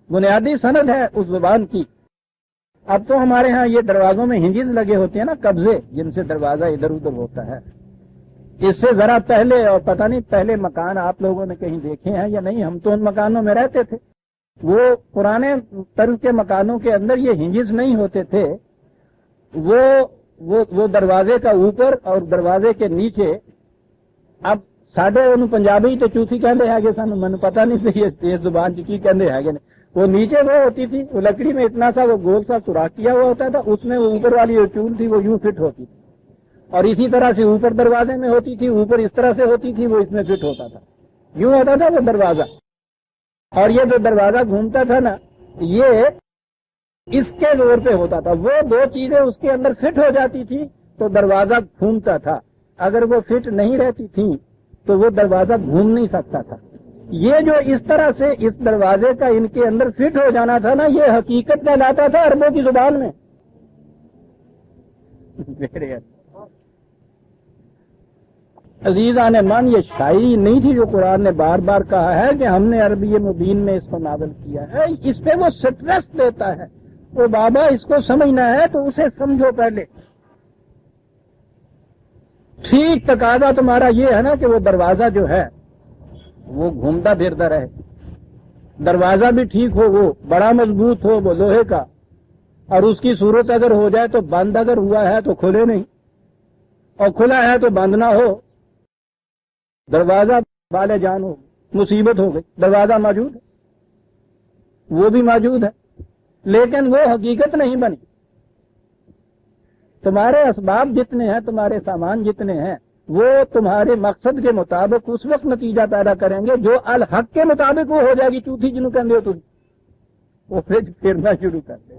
بنیادی سند ہے اس زبان کی۔ اب تو ہمارے ہاں یہ دروازوں میں ہنجز لگے ہوتے ہیں نا، قبضے، جن سے دروازہ ادھر ادھر ہوتا ہے۔ اس سے ذرا پہلے، اور پتہ نہیں پہلے مکان آپ لوگوں نے کہیں دیکھے ہیں یا نہیں، ہم تو ان مکانوں میں رہتے تھے. وہ پرانے طرز کے مکانوں کے اندر یہ ہنجز نہیں ہوتے تھے. وہ دروازے کا اوپر اور دروازے کے نیچے، اب ساڈے انہوں پنجابی تو چوتھی کہندے ہے سانو، من پتہ نہیں سی یہ زبان کی کہندے ہے. وہ نیچے وہ ہوتی تھی، وہ لکڑی میں اتنا سا وہ گول سا سوراخ کیا ہوا ہوتا تھا، اس میں وہ اوپر والی جو چول تھی وہ یوں فٹ ہوتی تھی، اور اسی طرح سے اوپر دروازے میں ہوتی تھی، اوپر اس طرح سے ہوتی تھی، وہ اس میں فٹ ہوتا تھا، یوں ہوتا تھا وہ دروازہ. اور یہ جو دروازہ گھومتا تھا نا، یہ اس کے زور پہ ہوتا تھا. وہ دو چیزیں اس کے اندر فٹ ہو جاتی تھی تو دروازہ گھومتا تھا. اگر وہ فٹ نہیں رہتی تھی تو وہ دروازہ گھوم نہیں سکتا تھا. یہ جو اس طرح سے اس دروازے کا ان کے اندر فٹ ہو جانا تھا نا، یہ حقیقت کہلاتا تھا عربوں کی زبان میں. عزیزان من، یہ شاعری نہیں تھی جو قرآن نے بار بار کہا ہے کہ ہم نے عربی مبین میں اس کو نازل کیا ہے. اس پہ وہ سٹریس دیتا ہے. وہ بابا اس کو سمجھنا ہے تو اسے سمجھو پہلے. ٹھیک تقاضا تمہارا یہ ہے نا کہ وہ دروازہ جو ہے وہ گھومتا پھرتا رہے. دروازہ بھی ٹھیک ہو، وہ بڑا مضبوط ہو، وہ لوہے کا، اور اس کی صورت اگر ہو جائے تو بند اگر ہوا ہے تو کھلے نہیں، اور کھلا ہے تو بند نہ ہو. دروازہ بالے جان ہو، مصیبت ہو گئی. دروازہ موجود ہے، وہ بھی موجود ہے، لیکن وہ حقیقت نہیں بنی. تمہارے اسباب جتنے ہیں، تمہارے سامان جتنے ہیں، وہ تمہارے مقصد کے مطابق اس وقت نتیجہ پیدا کریں گے جو الحق کے مطابق وہ ہو جائے گی. چوتھی جنوں کہندے ہو تم، وہ پھرنا شروع کر دے.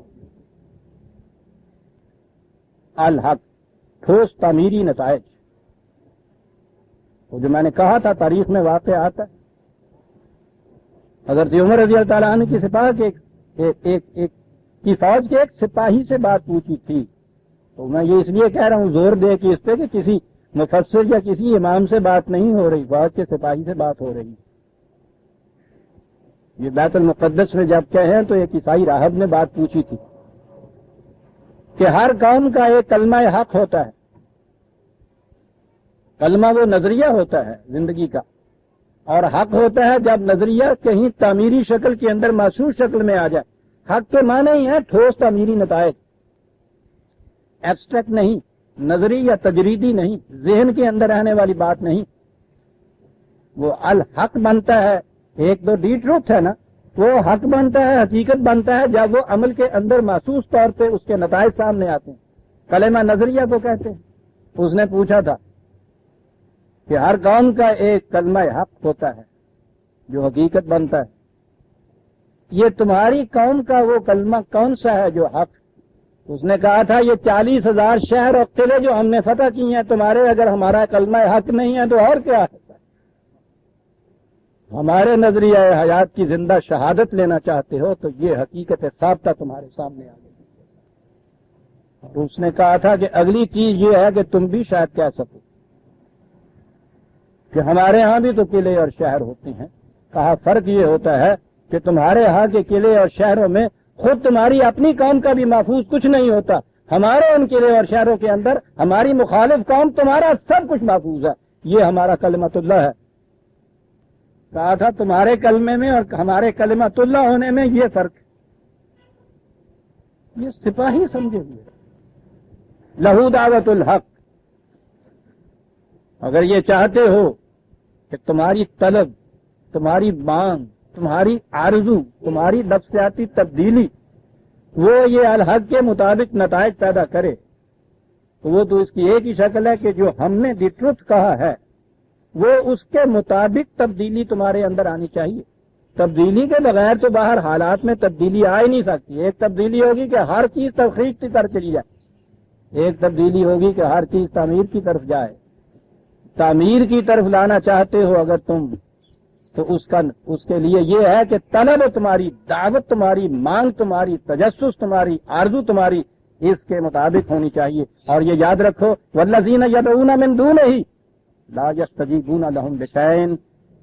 الحق ٹھوس تعمیری نتائج، وہ جو میں نے کہا تھا تاریخ میں واقع آتا ہے. حضرت عمر رضی اللہ تعالیٰ عنہ کی سپاہ کے کی فوج کے ایک سپاہی سے بات پوچھی تھی، تو میں یہ اس لیے کہہ رہا ہوں زور دے کہ اس پہ کہ کسی مفسر یا کسی امام سے بات نہیں ہو رہی، فوج کے سپاہی سے بات ہو رہی. یہ بیت المقدس میں جب کہیں تو ایک عیسائی راہب نے بات پوچھی تھی کہ ہر قوم کا ایک کلمہ حق ہوتا ہے. کلمہ وہ نظریہ ہوتا ہے زندگی کا، اور حق ہوتا ہے جب نظریہ کہیں تعمیری شکل کے اندر محسوس شکل میں آ جائے. حق کے معنی ہی ہے ٹھوس تعمیری نتائج، ایبسٹریکٹ نہیں، نظری یا تجریدی نہیں، ذہن کے اندر رہنے والی بات نہیں. وہ الحق بنتا ہے، ایک دو ڈی ٹروتھ ہے نا، وہ حق بنتا ہے، حقیقت بنتا ہے جب وہ عمل کے اندر محسوس طور پہ اس کے نتائج سامنے آتے ہیں. کلمہ نظریہ کو کہتے ہیں. اس نے پوچھا تھا کہ ہر قوم کا ایک کلمہ حق ہوتا ہے جو حقیقت بنتا ہے. یہ تمہاری قوم کا وہ کلمہ کون سا ہے جو حق؟ اس نے کہا تھا یہ 40,000 شہر اور قلعے جو ہم نے فتح کی ہیں تمہارے، اگر ہمارا کلمہ حق نہیں ہے تو اور کیا ہے؟ ہمارے نظریہ حیات کی زندہ شہادت لینا چاہتے ہو تو یہ حقیقت ثابتہ تمہارے سامنے آ گئی. اور اس نے کہا تھا کہ اگلی چیز یہ ہے کہ تم بھی شاید کہہ سکو کہ ہمارے ہاں بھی تو قلعے اور شہر ہوتے ہیں. کہا فرق یہ ہوتا ہے کہ تمہارے ہاں کے قلعے اور شہروں میں خود تمہاری اپنی قوم کا بھی محفوظ کچھ نہیں ہوتا. ہمارے ان قلعے اور شہروں کے اندر ہماری مخالف قوم تمہارا سب کچھ محفوظ ہے. یہ ہمارا کلمۃ اللہ ہے. کہا تھا تمہارے کلمے میں اور ہمارے کلمۃ اللہ ہونے میں یہ فرق. یہ سپاہی سمجھے ہوئے. لہو دعوت الحق. اگر یہ چاہتے ہو کہ تمہاری طلب، تمہاری مانگ، تمہاری آرزو، تمہاری نفسیاتی تبدیلی وہ یہ الحق کے مطابق نتائج پیدا کرے، تو وہ تو اس کی ایک ہی شکل ہے کہ جو ہم نے دی ٹروتھ کہا ہے وہ اس کے مطابق تبدیلی تمہارے اندر آنی چاہیے. تبدیلی کے بغیر تو باہر حالات میں تبدیلی آ ہی نہیں سکتی. ایک تبدیلی ہوگی کہ ہر چیز تخریب کی طرف چلی جائے، ایک تبدیلی ہوگی کہ ہر چیز تعمیر کی طرف جائے. تعمیر کی طرف لانا چاہتے ہو اگر تم، تو اس کے لیے یہ ہے کہ طلب تمہاری، دعوت تمہاری، مانگ تمہاری، تجسس تمہاری، آرزو تمہاری اس کے مطابق ہونی چاہیے. اور یہ یاد رکھو والذین یدعون من دونہ لا یستجیبون لهم بشیء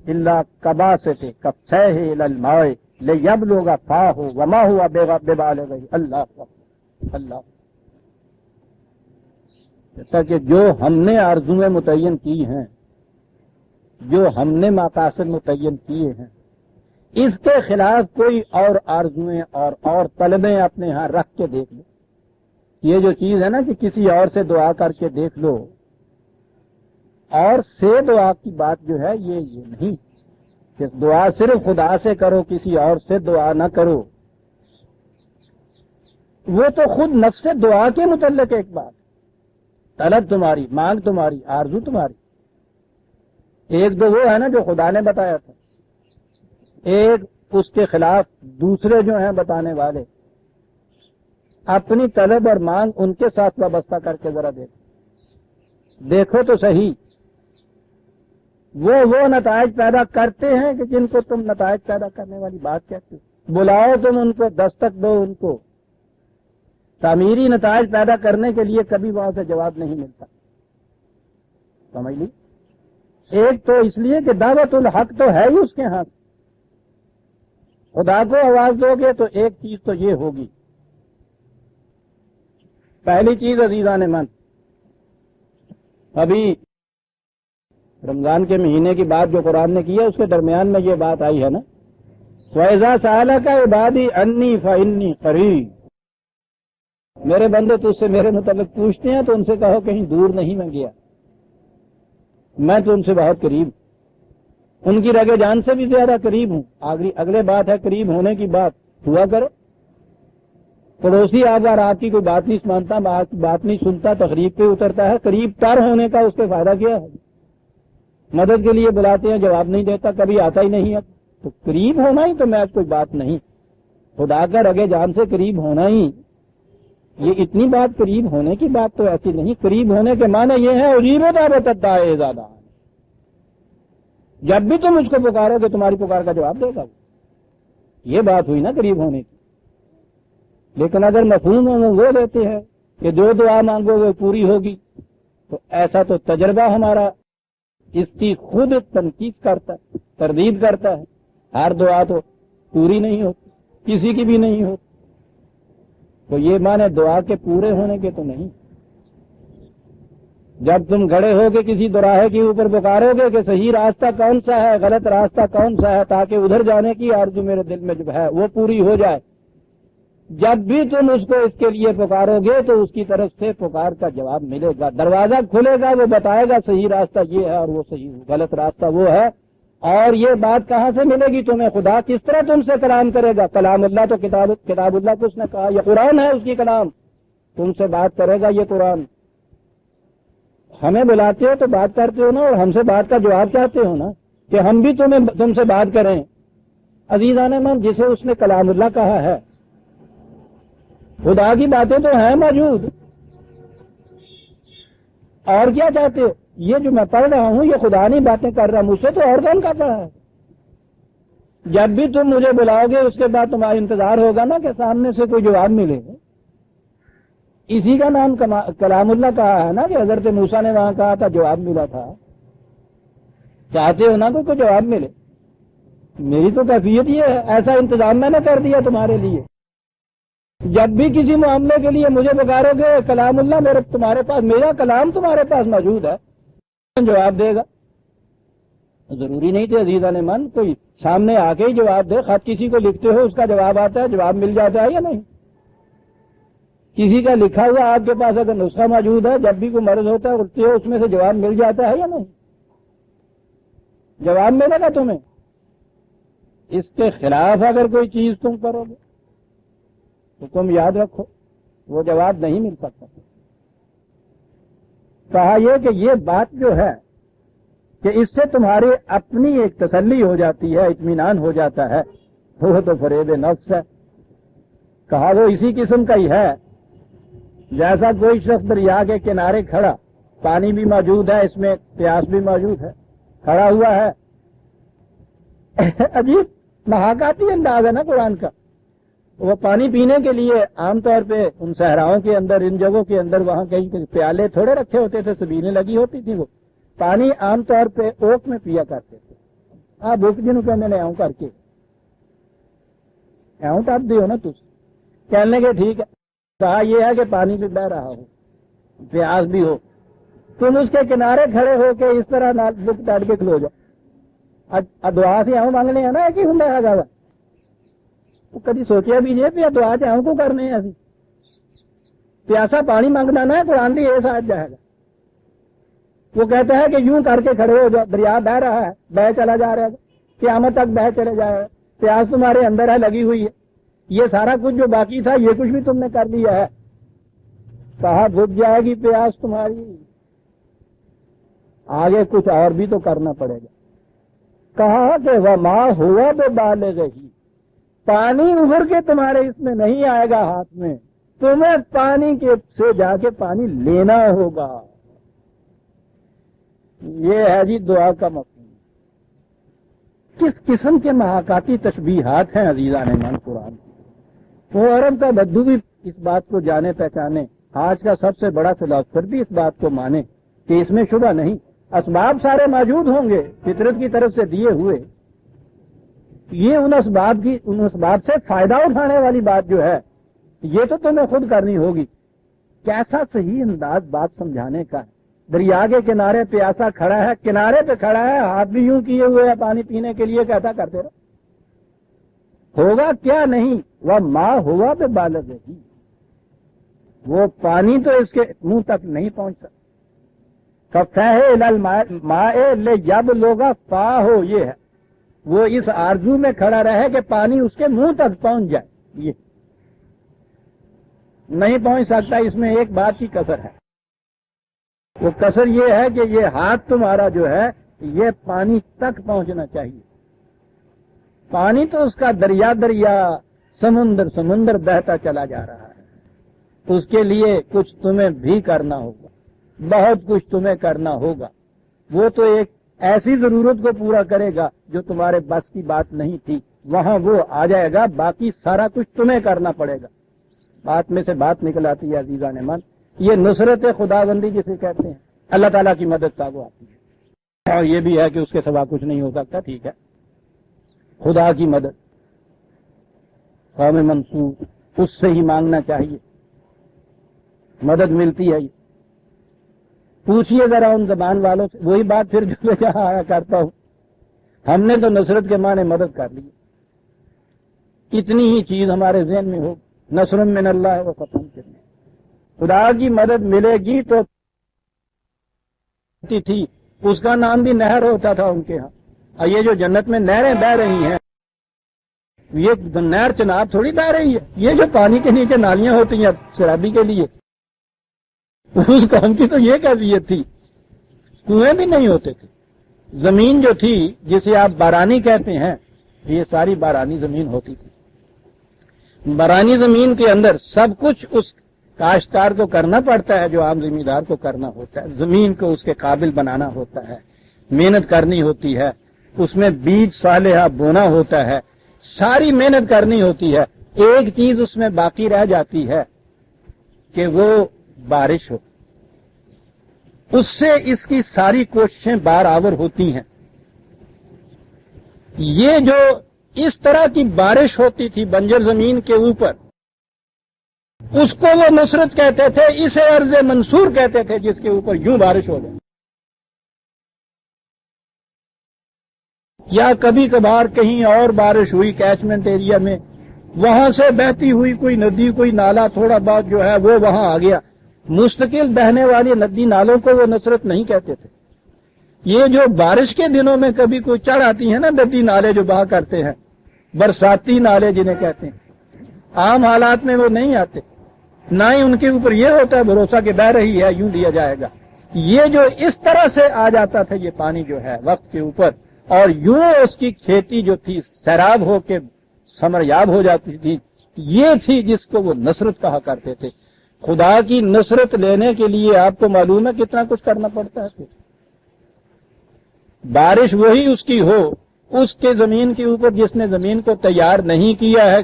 الا کباسط کفیہ الی الماء لیبلغ فاہ وما هو ببالغہ. اللہ اللہ جیسا کہ جو ہم نے آرزویں متعین کی ہیں، جو ہم نے مقاصد متعین کیے ہیں، اس کے خلاف کوئی اور آرزویں اور طلبیں اپنے ہاں رکھ کے دیکھ لو۔ یہ جو چیز ہے نا کہ کسی اور سے دعا کر کے دیکھ لو، اور سے دعا کی بات جو ہے یہ نہیں کہ دعا صرف خدا سے کرو، کسی اور سے دعا نہ کرو۔ وہ تو خود نفس دعا کے متعلق ایک بات، طلب تمہاری، مانگ تمہاری، آرزو تمہاری۔ ایک تو وہ ہے نا جو خدا نے بتایا تھا، ایک اس کے خلاف دوسرے جو ہیں بتانے والے، اپنی طلب اور مانگ ان کے ساتھ وابستہ کر کے ذرا دیکھو تو صحیح، وہ نتائج پیدا کرتے ہیں کہ جن کو تم نتائج پیدا کرنے والی بات کہتے ہو۔ بلاؤ تم ان کو، دستک دو ان کو، تعمیری نتائج پیدا کرنے کے لیے کبھی وہاں سے جواب نہیں ملتا۔ سمجھ لی؟ ایک تو اس لیے کہ دعوت الحق تو ہے ہی اس کے ہاتھ، خدا کو آواز دو گے تو ایک چیز تو یہ ہوگی۔ پہلی چیز عزیزان من، ابھی رمضان کے مہینے کی بات جو قرآن نے کی ہے اس کے درمیان میں یہ بات آئی ہے نا، وَإِذَا سَأَلَكَ عِبَادِي عَنِّي فَإِنِّي قَرِيبٌ، میرے بندے تجھ سے میرے متعلق پوچھتے ہیں تو ان سے کہو کہیں دور نہیں میں گیا، میں تو ان سے بہت قریب، ان کی رگ جان سے بھی زیادہ قریب ہوں۔ اگلے بات ہے قریب ہونے کی بات، ہوا کرو۔ پڑوسی اگر آپ کی کوئی بات نہیں مانتا، بات نہیں سنتا، تقریب پہ اترتا ہے، قریب تر ہونے کا اس کے فائدہ کیا ہے؟ مدد کے لیے بلاتے ہیں، جواب نہیں دیتا، کبھی آتا ہی نہیں ہے، تو قریب ہونا ہی تو میں کوئی بات نہیں، خدا کا رگے جان سے قریب ہونا ہی، یہ اتنی بات قریب ہونے کی بات تو ایسی نہیں۔ قریب ہونے کے معنی یہ ہے اجیب دعوت الداعی اذا دعان، جب بھی تم اس کو پکارو گے تمہاری پکار کا جواب دے گا، یہ بات ہوئی نا قریب ہونے کی۔ لیکن اگر مفہوم وہ لیتے ہیں کہ جو دعا مانگو وہ پوری ہوگی، تو ایسا تو تجربہ ہمارا اس کی خود تنقید کرتا ہے، تردید کرتا ہے، ہر دعا تو پوری نہیں ہوتی، کسی کی بھی نہیں ہوتی، تو یہ مانے دعا کے پورے ہونے کے تو نہیں۔ جب تم کھڑے ہو کے کسی دوراہے کے اوپر پکارو گے کہ صحیح راستہ کون سا ہے، غلط راستہ کون سا ہے، تاکہ ادھر جانے کی آرزو میرے دل میں جو ہے وہ پوری ہو جائے، جب بھی تم اس کو اس کے لیے پکارو گے تو اس کی طرف سے پکار کا جواب ملے گا، دروازہ کھلے گا، وہ بتائے گا صحیح راستہ یہ ہے اور وہ صحیح غلط راستہ وہ ہے۔ اور یہ بات کہاں سے ملے گی تمہیں؟ خدا کس طرح تم سے کلام کرے گا؟ کلام اللہ تو کتاب اللہ کو اس نے کہا، یہ قرآن ہے اس کی کلام، تم سے بات کرے گا یہ قرآن۔ ہمیں بلاتے ہو تو بات کرتے ہو نا، اور ہم سے بات کا جواب چاہتے ہو نا کہ ہم بھی تم سے بات کریں۔ عزیزان من، جسے اس نے کلام اللہ کہا ہے، خدا کی باتیں تو ہیں موجود، اور کیا چاہتے ہو؟ یہ جو میں پڑھ رہا ہوں یہ خدا نہیں باتیں کر رہا، مجھ سے تو اور کون کر رہا ہے؟ جب بھی تم مجھے بلاؤ گے اس کے بعد تمہارا انتظار ہوگا نا کہ سامنے سے کوئی جواب ملے۔ اسی کا نام کلام اللہ کہا ہے نا کہ حضرت موسیٰ نے وہاں کہا تھا جواب ملا تھا۔ چاہتے ہو نا کوئی جواب ملے؟ میری تو کیفیت یہ ہے، ایسا انتظام میں نے کر دیا تمہارے لیے۔ جب بھی کسی معاملے کے لیے مجھے پکارو گے کلام اللہ تمہارے پاس، میرا کلام تمہارے پاس موجود ہے، جواب دے گا۔ ضروری نہیں تھے عزیزان من کوئی سامنے آ کے ہی جواب دے، خط کسی کو لکھتے ہو اس کا جواب آتا ہے، جواب مل جاتا ہے یا نہیں؟ کسی کا لکھا ہوا آپ کے پاس اگر نسخہ موجود ہے، جب بھی کوئی مرض ہوتا ہے اٹھتے ہو اس میں سے جواب مل جاتا ہے یا نہیں؟ جواب ملے گا تمہیں۔ اس کے خلاف اگر کوئی چیز تم کرو گے تو تم یاد رکھو وہ جواب نہیں مل سکتا۔ کہا یہ کہ یہ بات جو ہے کہ اس سے تمہاری اپنی ایک تسلی ہو جاتی ہے، اطمینان ہو جاتا ہے، وہ تو فریب نفس ہے۔ کہا وہ اسی قسم کا ہی ہے جیسا کوئی شخص دریا کے کنارے کھڑا، پانی بھی موجود ہے، اس میں پیاس بھی موجود ہے، کھڑا ہوا ہے۔ عجیب محاکاتی انداز ہے نا قرآن کا۔ وہ پانی پینے کے لیے عام طور پہ ان صحراؤں کے اندر، ان جگہوں کے اندر وہاں کہیں پیالے تھوڑے رکھے ہوتے تھے، سبیلیں لگی ہوتی تھی، وہ پانی عام طور پہ اوک میں پیا کرتے تھے۔ آپ بھوک جنوں کہ میں نے ایوں کر کے ایوں ٹپ دی ہو نا تجھ کہنے کے ٹھیک ہے۔ کہا یہ ہے کہ پانی بھی بہ رہا ہو، پیاس بھی ہو، تم اس کے کنارے کھڑے ہو کے اس طرح بک ڈال کے کھلو جاؤ دعا سے آؤں مانگنے ہیں نا کہ ہوں گا وہ کبھی سوچیا بھی نہیں پہ دعا سے آؤں کو کرنے ہیں پیاسا پانی مانگنا نا قرآن کی یہ ساتھ جائے گا وہ کہتا ہے کہ یوں کر کے کھڑے ہو جاؤ دریا بہ رہا ہے بہ چلا جا رہا ہے قیامت تک بہ چلے جائے گا پیاس تمہارے اندر ہے لگی ہوئی ہے یہ سارا کچھ جو باقی تھا یہ کچھ بھی تم نے کر لیا ہے کہاں بھج جائے گی پیاس تمہاری آگے کچھ اور بھی تو کرنا پڑے گا کہا کہ وما ہوا بے بالغ ہی پانی ابھر کے تمہارے اس میں نہیں آئے گا ہاتھ میں تمہیں پانی کے سے جا کے پانی لینا ہوگا یہ ہے جی دعا کا مفہوم کس قسم کے محاکاتی تشبیہات ہیں عزیزان من قرآن وہ عرب کا بدو بھی اس بات کو جانے پہچانے آج کا سب سے بڑا فلاسفر بھی اس بات کو مانے کہ اس میں شبہ نہیں اسباب سارے موجود ہوں گے فطرت کی طرف سے دیے ہوئے یہ ان اسباب سے فائدہ اٹھانے والی بات جو ہے یہ تو تمہیں خود کرنی ہوگی کیسا صحیح انداز بات سمجھانے کا ہے دریا کے کنارے پیاسا کھڑا ہے کنارے پہ کھڑا ہے ہاتھ بھی یوں کیے ہوئے ہیں پانی پینے کے لیے کیسا کرتے رہو ہوگا کیا نہیں وہ ماں ہوا بے بالغ ہے وہ پانی تو اس کے منہ تک نہیں پہنچ سکتا جب لوگا فا ہو یہ ہے وہ اس آرزو میں کھڑا رہے کہ پانی اس کے منہ تک پہنچ جائے یہ نہیں پہنچ سکتا اس میں ایک بات کی کسر ہے وہ کسر یہ ہے کہ یہ ہاتھ تمہارا جو ہے یہ پانی تک پہنچنا چاہیے پانی تو اس کا دریا دریا سمندر سمندر بہتا چلا جا رہا ہے اس کے لیے کچھ تمہیں بھی کرنا ہوگا بہت کچھ تمہیں کرنا ہوگا وہ تو ایک ایسی ضرورت کو پورا کرے گا جو تمہارے بس کی بات نہیں تھی وہاں وہ آ جائے گا باقی سارا کچھ تمہیں کرنا پڑے گا بات میں سے بات نکل آتی ہے عزیزان من یہ نصرت خدا بندی جسے کہتے ہیں اللہ تعالیٰ کی مدد کا وہ آتی ہے اور یہ بھی ہے کہ اس کے سوا کچھ نہیں ہو سکتا ٹھیک ہے خدا کی مدد قوم منصور اس سے ہی مانگنا چاہیے مدد ملتی ہے پوچھئے ذرا ان زبان والوں سے وہی بات پھر جو میں جہاں آیا کرتا ہوں ہم نے تو نصرت کے معنی مدد کر لی اتنی ہی چیز ہمارے ذہن میں ہو نصر من اللہ و فتح کرنے خدا کی مدد ملے گی تو تھی اس کا نام بھی نہر ہوتا تھا ان کے ہاں اور یہ جو جنت میں نہریں بہ رہی ہیں یہ نہر چناب تھوڑی بہ رہی ہے یہ جو پانی کے نیچے نالیاں ہوتی ہیں شرابی کے لیے اس قوم کی تو یہ کیفیت تھی کنویں بھی نہیں ہوتے تھے زمین جو تھی جسے آپ بارانی کہتے ہیں یہ ساری بارانی زمین ہوتی تھی بارانی زمین کے اندر سب کچھ اس کاشتکار کو کرنا پڑتا ہے جو عام زمیندار کو کرنا ہوتا ہے زمین کو اس کے قابل بنانا ہوتا ہے محنت کرنی ہوتی ہے اس میں بیج صالحہ بونا ہوتا ہے ساری محنت کرنی ہوتی ہے ایک چیز اس میں باقی رہ جاتی ہے کہ وہ بارش ہو اس سے اس کی ساری کوششیں برآور ہوتی ہیں یہ جو اس طرح کی بارش ہوتی تھی بنجر زمین کے اوپر اس کو وہ نصرت کہتے تھے اسے ارض منصور کہتے تھے جس کے اوپر یوں بارش ہو جائے یا کبھی کبھار کہیں اور بارش ہوئی کیچمنٹ ایریا میں وہاں سے بہتی ہوئی کوئی ندی کوئی نالا تھوڑا بہت جو ہے وہ وہاں آ گیا مستقل بہنے والی ندی نالوں کو وہ نصرت نہیں کہتے تھے یہ جو بارش کے دنوں میں کبھی کوئی چڑھ آتی ہیں نا ندی نالے جو بہا کرتے ہیں برساتی نالے جنہیں کہتے ہیں عام حالات میں وہ نہیں آتے نہ ہی ان کے اوپر یہ ہوتا ہے بھروسہ کہ بہ رہی ہے یوں لیا جائے گا یہ جو اس طرح سے آ جاتا تھا یہ پانی جو ہے وقت کے اوپر اور یوں اس کی کھیتی جو تھی سیراب ہو کے ثمریاب ہو جاتی تھی یہ تھی جس کو وہ نصرت کہا کرتے تھے خدا کی نصرت لینے کے لیے آپ کو معلوم ہے کتنا کچھ کرنا پڑتا ہے بارش وہی اس کی ہو اس کے زمین کے اوپر جس نے زمین کو تیار نہیں کیا ہے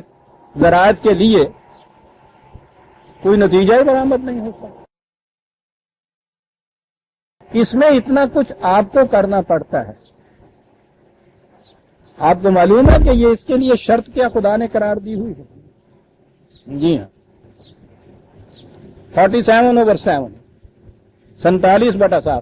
زراعت کے لیے کوئی نتیجہ ہی برآمد نہیں ہوتا اس میں اتنا کچھ آپ کو کرنا پڑتا ہے آپ کو معلوم ہے کہ یہ اس کے لیے شرط کیا خدا نے قرار دی ہوئی ہے جی ہاں 47/7 47/7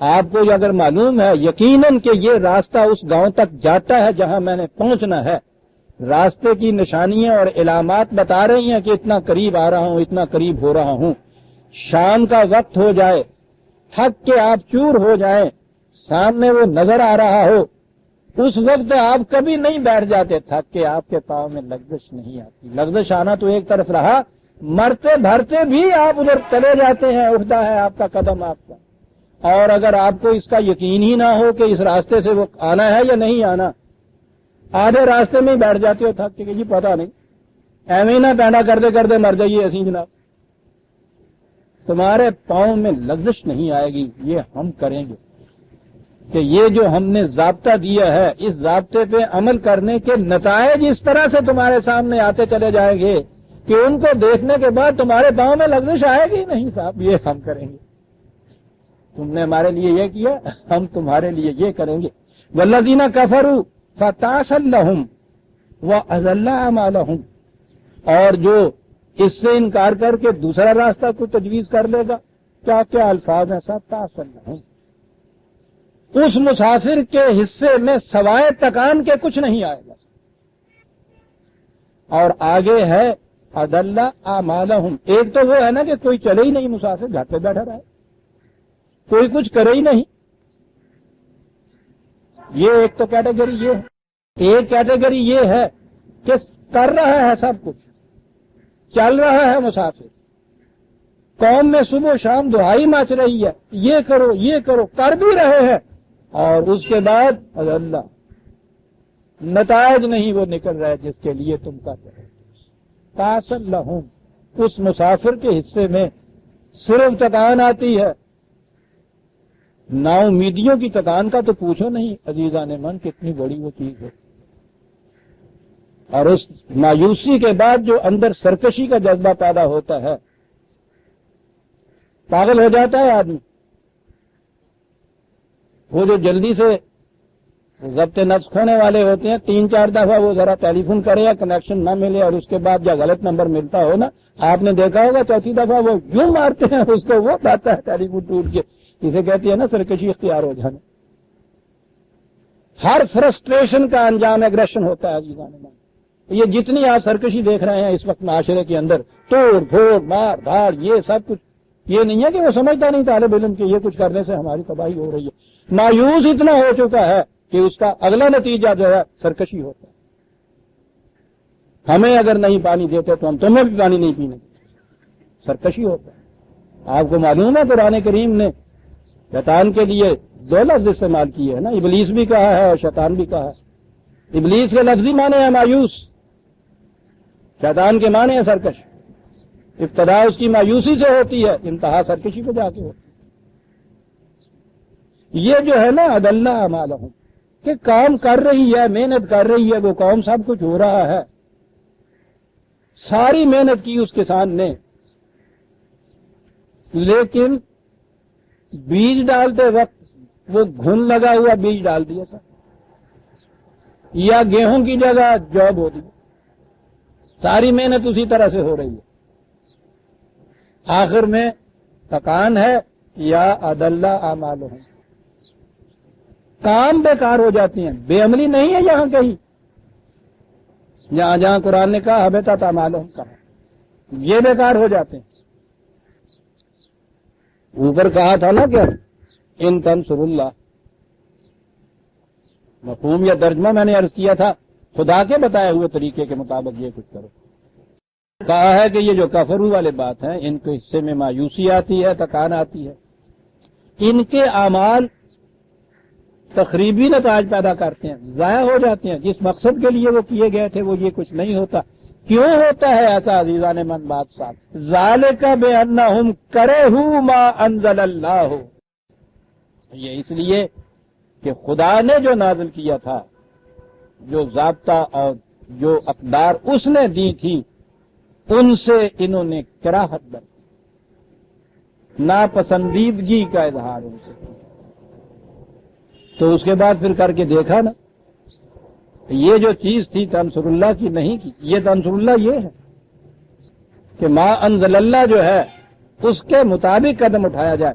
آپ کو اگر معلوم ہے یقیناً کہ یہ راستہ اس گاؤں تک جاتا ہے جہاں میں نے پہنچنا ہے، راستے کی نشانیاں اور علامات بتا رہی ہیں کہ اتنا قریب آ رہا ہوں، اتنا قریب ہو رہا ہوں، شام کا وقت ہو جائے، تھک کے آپ چور ہو جائیں، سامنے وہ نظر آ رہا ہو، اس وقت آپ کبھی نہیں بیٹھ جاتے، تھک کے آپ کے پاؤں میں لغزش نہیں آتی۔ لغزش آنا تو ایک طرف رہا، مرتے بھرتے بھی آپ ادھر چلے جاتے ہیں، اٹھتا ہے آپ کا قدم آپ کا۔ اور اگر آپ کو اس کا یقین ہی نہ ہو کہ اس راستے سے وہ آنا ہے یا نہیں آنا، آدھے راستے میں ہی بیٹھ جاتے ہو تھک کے کہ جی پتا نہیں، ایویں نہ پینڈا کرتے کرتے مر جائیے ایسی جناب، تمہارے پاؤں میں لغزش نہیں آئے گی۔ یہ ہم کریں گے کہ یہ جو ہم نے ضابطہ دیا ہے، اس ضابطے پہ عمل کرنے کے نتائج اس طرح سے تمہارے سامنے آتے چلے جائیں گے کہ ان کو دیکھنے کے بعد تمہارے پاؤں میں لغزش آئے گی نہیں صاحب، یہ ہم کریں گے۔ تم نے ہمارے لیے یہ کیا، ہم تمہارے لیے یہ کریں گے۔ والذین کفروا فتعسا لهم واضل اعمالهم، اور جو اس سے انکار کر کے دوسرا راستہ کو تجویز کر لے گا، کیا کیا الفاظ ہیں صاحب، تعسا لهم، اس مسافر کے حصے میں سوائے تکان کے کچھ نہیں آئے گا۔ اور آگے ہے اضل اعمالهم، ایک تو وہ ہے نا کہ کوئی چلے ہی نہیں، مسافر گھر پہ بیٹھا رہے، کوئی کچھ کرے ہی نہیں، یہ ایک تو کیٹیگری یہ ہے۔ ایک کیٹیگری یہ ہے کہ کر رہا ہے سب کچھ، چل رہا ہے مسافر، قوم میں صبح و شام دہائی مچ رہی ہے، یہ کرو یہ کرو، کر بھی رہے ہیں، اور اس کے بعد اللہ نتائج نہیں وہ نکل رہے جس کے لیے تم کر رہے۔ تعسا لهم، اس مسافر کے حصے میں صرف تکان آتی ہے، نا امیدیوں کی تکان کا تو پوچھو نہیں عزیزان من، کتنی بڑی وہ چیز ہے۔ اور اس مایوسی کے بعد جو اندر سرکشی کا جذبہ پیدا ہوتا ہے، پاگل ہو جاتا ہے آدمی۔ وہ جو جلدی سے ضبط نفس کھونے والے ہوتے ہیں، 3-4 دفعہ وہ ذرا ٹیلی فون کرے یا کنیکشن نہ ملے اور اس کے بعد یا غلط نمبر ملتا ہو نا، آپ نے دیکھا ہوگا چوتھی دفعہ وہ یوں مارتے ہیں اس کو، وہ پاتا ہے ٹیلی فون ٹوٹ کے، اسے کہتی ہے نا سرکشی اختیار ہو جانا۔ ہر فرسٹریشن کا انجام ایگریشن ہوتا ہے عزیزان من۔ یہ جتنی آپ سرکشی دیکھ رہے ہیں اس وقت معاشرے کے اندر، توڑ پھوڑ مار دھاڑ، یہ سب کچھ، یہ نہیں ہے کہ وہ سمجھتا نہیں طالب علم کہ یہ کچھ کرنے سے ہماری تباہی ہو رہی ہے، مایوس اتنا ہو چکا ہے کہ اس کا اگلا نتیجہ جو ہے سرکشی ہوتا ہے۔ ہمیں اگر نہیں پانی دیتے تو ہم تمہیں بھی پانی نہیں پینے، سرکشی ہوتا ہے۔ آپ کو معلوم ہے قرآن کریم نے شیطان کے لیے 2 لفظ استعمال کیے ہیں نا، ابلیس بھی کہا ہے اور شیطان بھی کہا ہے۔ ابلیس کے لفظی معنی ہے مایوس، شیطان کے معنی ہے سرکش۔ ابتدا اس کی مایوسی سے ہوتی ہے، انتہا سرکشی پہ جا کے ہوتی ہے۔ یہ جو ہے نا اضل اعمالهم، کہ کام کر رہی ہے، محنت کر رہی ہے وہ قوم، سب کچھ ہو رہا ہے، ساری محنت کی اس کسان نے، لیکن بیج ڈالتے وقت وہ گھن لگا ہوا بیج ڈال دیا سر، یا گیہوں کی جگہ جوب ہو دی، ساری محنت اسی طرح سے ہو رہی ہے، آخر میں تکان ہے یا اضل اعمالهم، کام بیکار ہو جاتے ہیں، بے عملی نہیں ہے یہاں کہیں، جہاں جہاں قرآن نے کہا حبطت اعمالهم کہا، یہ بیکار ہو جاتے ہیں۔ اوپر کہا تھا نا کہ ان تنصر اللہ، مفہوم یا ترجمہ میں نے عرض کیا تھا، خدا کے بتائے ہوئے طریقے کے مطابق یہ کچھ کرو۔ کہا ہے کہ یہ جو کفرو والے بات ہیں، ان کے حصے میں مایوسی آتی ہے، تکان آتی ہے، ان کے اعمال تخریبی نتائج پیدا کرتے ہیں، ضائع ہو جاتے ہیں، جس مقصد کے لیے وہ کیے گئے تھے وہ یہ کچھ نہیں ہوتا۔ کیوں ہوتا ہے ایسا عزیزان من؟ بات صاحب، ذالک بانہم کرہوا ما انزل اللہ، یہ اس لیے کہ خدا نے جو نازل کیا تھا، جو ضابطہ اور جو اقدار اس نے دی تھی، ان سے انہوں نے کراہت برتی، ناپسندیدگی کا اظہار ان سے، تو اس کے بعد پھر کر کے دیکھا نا، یہ جو چیز تھی تنصر اللہ کی نہیں کی، یہ تنصر اللہ یہ ہے کہ ما انزل اللہ جو ہے اس کے مطابق قدم اٹھایا جائے۔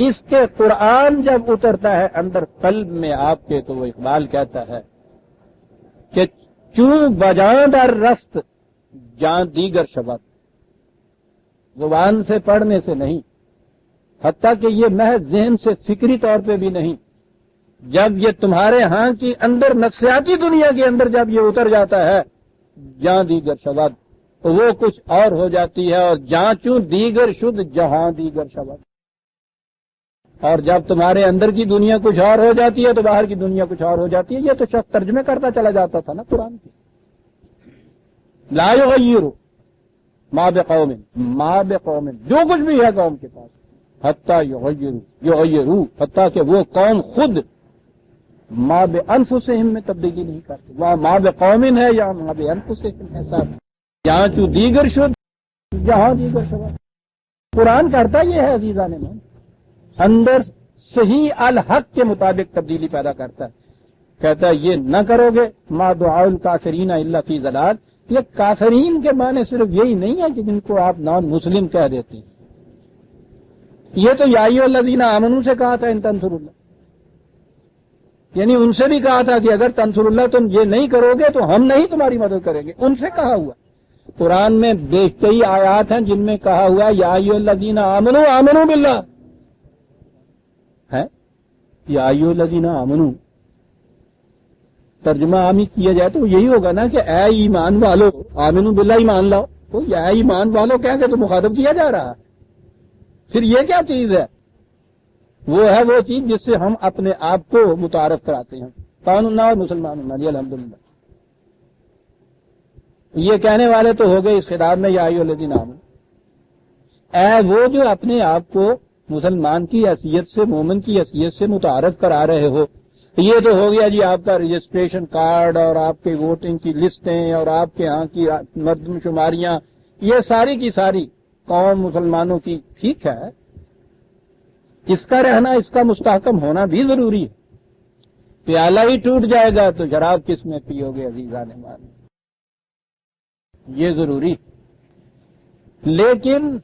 اس کے قرآن جب اترتا ہے اندر قلب میں آپ کے، تو وہ اقبال کہتا ہے کہ چوں بجاں در رست جاں دیگر شبد، زبان سے پڑھنے سے نہیں، حتیٰ کہ یہ محض ذہن سے فکری طور پہ بھی نہیں، جب یہ تمہارے ہاں کی اندر نفسیاتی دنیا کے اندر جب یہ اتر جاتا ہے جاں دیگر شبد، تو وہ کچھ اور ہو جاتی ہے، اور جاں چوں دیگر شد جہاں دیگر شبد، اور جب تمہارے اندر کی دنیا کچھ اور ہو جاتی ہے تو باہر کی دنیا کچھ اور ہو جاتی ہے۔ یہ تو شخص ترجمے کرتا چلا جاتا تھا نا قرآن کی۔ لا یغیر ما بقوم، ما بقوم، جو کچھ بھی ہے قوم کے پاس، حتیٰ یغیروا، حتیٰ کہ وہ قوم خود ما بانفسہم میں تبدیلی نہیں کرتی۔ وہاں ما بقوم ہے یا ما بانفسہم ہے، صاحب جہاں چوں دیگر شد جہاں دیگر شد۔ قرآن کرتا یہ ہے عزیزان من، اندر صحیح الحق کے مطابق تبدیلی پیدا کرتا ہے۔ کہتا ہے یہ نہ کرو گے، ما دعاء الکافرین الا فی ضلال۔ یہ کافرین کے معنی صرف یہی نہیں ہے کہ جن کو آپ نان مسلم کہہ دیتے ہیں، یہ تو یا ایھا الذین آمنوا سے کہا تھا ان تنصروا اللہ، یعنی ان سے بھی کہا تھا کہ اگر تنصر اللہ تم یہ نہیں کرو گے تو ہم نہیں تمہاری مدد کریں گے، ان سے کہا ہوا۔ قرآن میں کئی آیات ہیں جن میں کہا ہوا یا ایھا الذین آمنوا آمنوا باللہ ہے، یا ایھا الذین آمنوا ترجمہ عامی کیا جائے تو یہی ہوگا نا کہ اے ایمان والو، آمنوا باللہ ایمان لاؤ، تو یا ایمان والو کہہ کے تو مخاطب کیا جا رہا ہے۔ پھر یہ کیا چیز ہے؟ وہ ہے وہ چیز جس سے ہم اپنے آپ کو متعارف کراتے ہیں، قانون اور مسلمان ہونا جی الحمدللہ۔ یہ کہنے والے تو ہو گئے اس خطاب میں یا ایھا الذین آمنوا، اے وہ جو اپنے آپ کو مسلمان کی حیثیت سے، مومن کی حیثیت سے متعارف کرا رہے ہو، یہ تو ہو گیا جی آپ کا رجسٹریشن کارڈ اور آپ کے ووٹنگ کی لسٹیں اور آپ کے ہاں کی مردم شماریاں، یہ ساری کی ساری قوم مسلمانوں کی ٹھیک ہے، اس کا رہنا، اس کا مستحکم ہونا بھی ضروری ہے۔ پیالہ ہی ٹوٹ جائے گا تو شراب کس میں پیو گے عزیزان مان، یہ ضروری، لیکن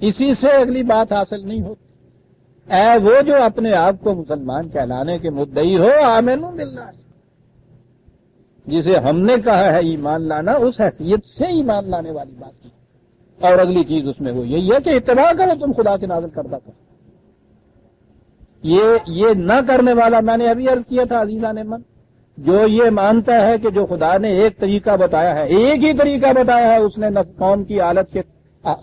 اسی سے اگلی بات حاصل نہیں ہوتی۔ اے وہ جو اپنے آپ کو مسلمان کہلانے کے مدعی ہو، آمنوا باللہ، جسے ہم نے کہا ہے ایمان لانا، اس حیثیت سے ایمان لانے والی بات کی، اور اگلی چیز اس میں وہ یہی ہے کہ اتباع کرو تم خدا کے نازل کردہ کا۔ یہ نہ کرنے والا، میں نے ابھی عرض کیا تھا عزیزان من، جو یہ مانتا ہے کہ جو خدا نے ایک طریقہ بتایا ہے، ایک ہی طریقہ بتایا ہے اس نے قوم کی حالت کے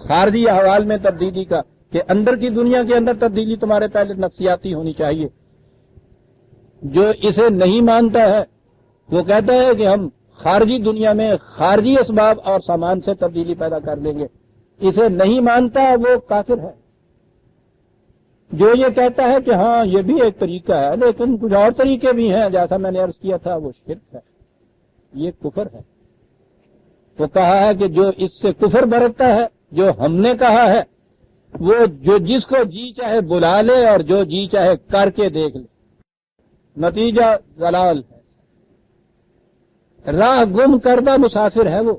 خارجی احوال میں تبدیلی کا، کہ اندر کی دنیا کے اندر تبدیلی تمہارے پہلے نفسیاتی ہونی چاہیے۔ جو اسے نہیں مانتا ہے وہ کہتا ہے کہ ہم خارجی دنیا میں خارجی اسباب اور سامان سے تبدیلی پیدا کر لیں گے، اسے نہیں مانتا وہ کافر ہے۔ جو یہ کہتا ہے کہ ہاں یہ بھی ایک طریقہ ہے لیکن کچھ اور طریقے بھی ہیں، جیسا میں نے عرض کیا تھا، وہ شرک ہے، یہ کفر ہے۔ وہ کہا ہے کہ جو اس سے کفر برتتا ہے، جو ہم نے کہا ہے، وہ جو جس کو جی چاہے بلا لے اور جو جی چاہے کر کے دیکھ لے، نتیجہ ضلال ہے، راہ گم کردہ مسافر ہے، وہ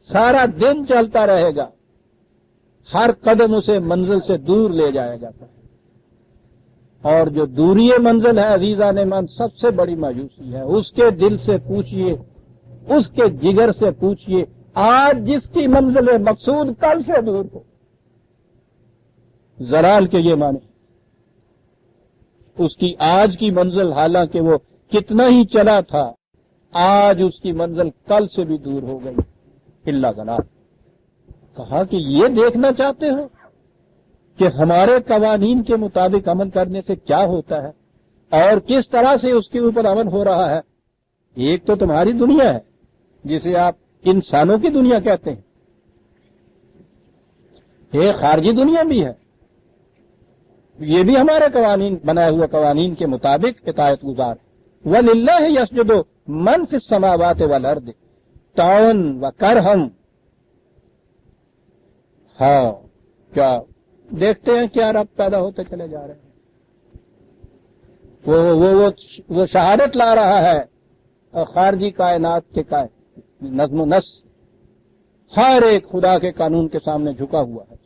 سارا دن چلتا رہے گا، ہر قدم اسے منزل سے دور لے جائے گا، اور جو دوری منزل ہے عزیزان من سب سے بڑی مایوسی ہے۔ اس کے دل سے پوچھئے، اس کے جگر سے پوچھئے، آج جس کی منزل مقصود کل سے دور ہو، ضلال کے یہ معنی، اس کی آج کی منزل حالانکہ وہ کتنا ہی چلا تھا، آج اس کی منزل کل سے بھی دور ہو گئی، الا ضلال۔ کہا کہ یہ دیکھنا چاہتے ہو کہ ہمارے قوانین کے مطابق عمل کرنے سے کیا ہوتا ہے اور کس طرح سے اس کے اوپر عمل ہو رہا ہے؟ ایک تو تمہاری دنیا ہے جسے آپ انسانوں کی دنیا کہتے ہیں، ایک خارجی دنیا بھی ہے، یہ بھی ہمارے قوانین، بنائے ہوئے قوانین کے مطابق اطاعت گزار ہے۔ وَلِلَّهِ يَسْجُدُ مَنْ فِي السَّمَاوَاتِ وَالْأَرْضِ طَوْعًا وَكَرْهًا۔ ہاں، کیا دیکھتے ہیں کیا رب پیدا ہوتے چلے جا رہے ہیں، وہ شہادت لا رہا ہے، اور خارجی کائنات کے نظم و نسق ہر ایک خدا کے قانون کے سامنے جھکا ہوا ہے۔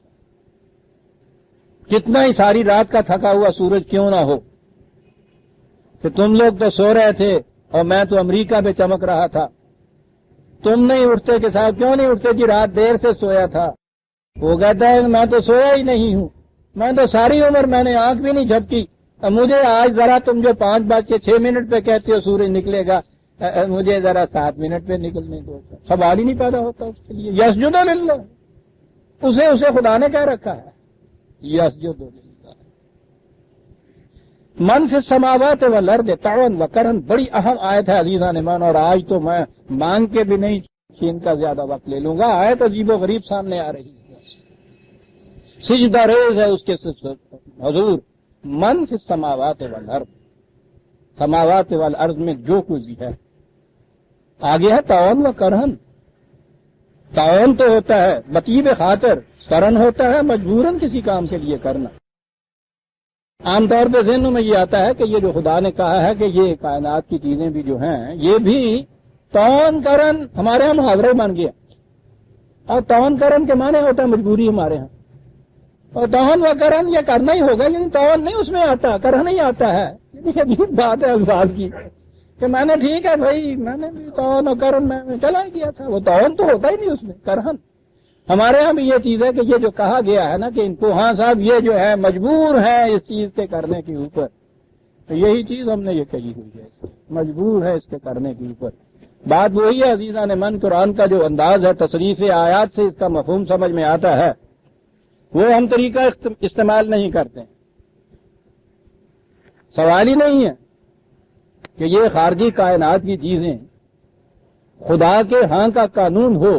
کتنا ہی ساری رات کا تھکا ہوا سورج کیوں نہ ہو کہ تم لوگ تو سو رہے تھے اور میں تو امریکہ میں چمک رہا تھا، تم نہیں اٹھتے کہ صاحب کیوں نہیں اٹھتے کہ رات دیر سے سویا تھا؟ وہ کہتا ہے میں تو سویا ہی نہیں ہوں، میں تو ساری عمر میں نے آنکھ بھی نہیں جھپکی، مجھے آج ذرا تم جو 5:06 پہ کہتے ہو سورج نکلے گا، مجھے ذرا 7 منٹ پہ نکلنے دو، سوال ہی نہیں پیدا ہوتا اس کے لیے۔ یسجد للہ، اسے خدا نے کہہ رکھا ہے یسجد للہ۔ من فی السماوات والارض طوعا وکرہا، بڑی اہم آیت ہے عزیزان ایمان، اور آج تو میں مانگ کے بھی نہیں چھین کا زیادہ وقت لے لوں گا، آیت عجیب و غریب سامنے آ رہی ہے، سجدہ ریز ہے اس کے حضور۔ من فی السماوات والارض، سماوات والارض میں جو کچھ بھی ہے، آگے ہے طوعا وکرہا۔ طوعا تو ہوتا ہے بطیب خاطر، کرن ہوتا ہے مجبوراً کسی کام کے لیے کرنا۔ عام طور پہ ذہنوں میں یہ آتا ہے کہ یہ جو خدا نے کہا ہے کہ یہ کائنات کی چیزیں بھی جو ہیں یہ بھی طوعاً کرن ہمارے ہاں محاورہ بن گیا، اور طوعاً کرن کے معنی ہوتا ہے مجبوری ہمارے ہاں، اور طوعاً وکرہا یہ کرنا ہی ہوگا، یعنی طوعاً نہیں اس میں آتا، کرنا ہی آتا ہے۔ یہ عجیب بات ہے الفاظ کی کہ میں نے ٹھیک ہے بھائی میں نے بھی طوعاً و کرن میں چلا ہی گیا تھا، وہ طوعاً تو ہوتا ہی نہیں اس میں، کرہن۔ ہمارے ہاں بھی یہ چیز ہے کہ یہ جو کہا گیا ہے نا کہ ان کو ہاں صاحب یہ جو ہے مجبور ہے اس چیز کے کرنے کے اوپر، تو یہی چیز ہم نے یہ کہی ہوئی ہے، مجبور ہے اس کے کرنے کے اوپر۔ بات وہی ہے عزیزان من، قرآن کا جو انداز ہے تصریف آیات سے اس کا مفہوم سمجھ میں آتا ہے، وہ ہم طریقہ استعمال نہیں کرتے۔ سوال ہی نہیں ہے کہ یہ خارجی کائنات کی چیزیں خدا کے ہاں کا قانون ہو۔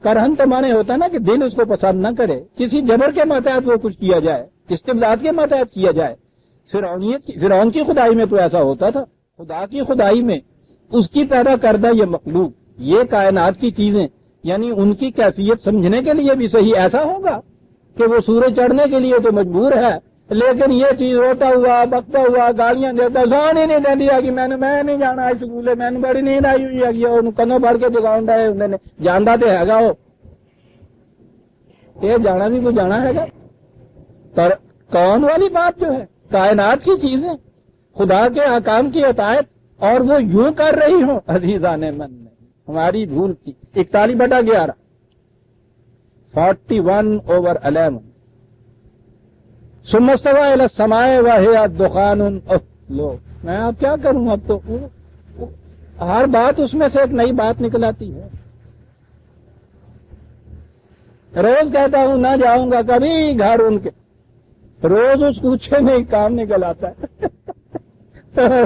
کرہن تو مانے ہوتا ہے نا کہ دل اس کو پسند نہ کرے، کسی جبر کے ماتحت وہ کچھ کیا جائے، استبداد کے ماتحت کیا جائے۔ فرعون کی خدائی میں تو ایسا ہوتا تھا، خدا کی خدائی میں اس کی پیدا کردہ یہ مخلوق، یہ کائنات کی چیزیں، یعنی ان کی کیفیت سمجھنے کے لیے بھی صحیح ایسا ہوگا کہ وہ سورج چڑھنے کے لیے تو مجبور ہے، لیکن یہ چیز روتا ہوا بکتا ہوا گالیاں دیتا، سان ہی نہیں دے دیا کہ میں نہیں جانا اسکول، میں نے بڑی نیند آئی ہوئی ہے، کنوں بڑھ کے جگاؤں ہے، انہوں نے جانا تو ہے گا، وہ یہ جانا بھی کوئی جانا ہے گا، پر کون والی بات جو ہے کائنات کی چیزیں خدا کے احکام کی اطاعت اور وہ یوں کر رہی ہوں، عزیزان من میں ہماری بھول تھی۔ 41/11 41/11 ثم استوى الى السماء وهي دخان، لو میں اب کیا کروں، اب تو ہر بات اس میں سے ایک نئی بات نکل آتی ہے۔ روز کہتا ہوں نہ جاؤں گا کبھی گھر ان کے، روز اس کوچے میں کام نکل آتا ہے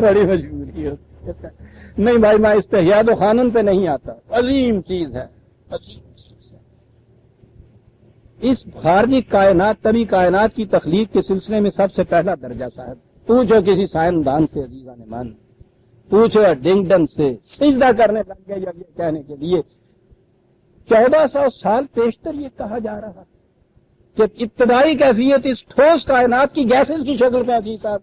بڑی مجبوری ہوتی ہے۔ نہیں بھائی میں استحیاء و قانون پہ نہیں آتا، عظیم چیز ہے، عظیم چیز ہے۔ اس خارجی کائنات طبی کائنات کی تخلیق کے سلسلے میں سب سے پہلا درجہ صاحب پوچھو کسی سائنسدان سے، عزیزان مان پوچھو ڈنگڈن سے، سجدہ کرنے لگ گئے یہ کہنے کے لیے 1400 سال پیشتر یہ کہا جا رہا کہ ابتدائی کیفیت اس ٹھوس کائنات کی گیسز کی شکل میں تھی صاحب،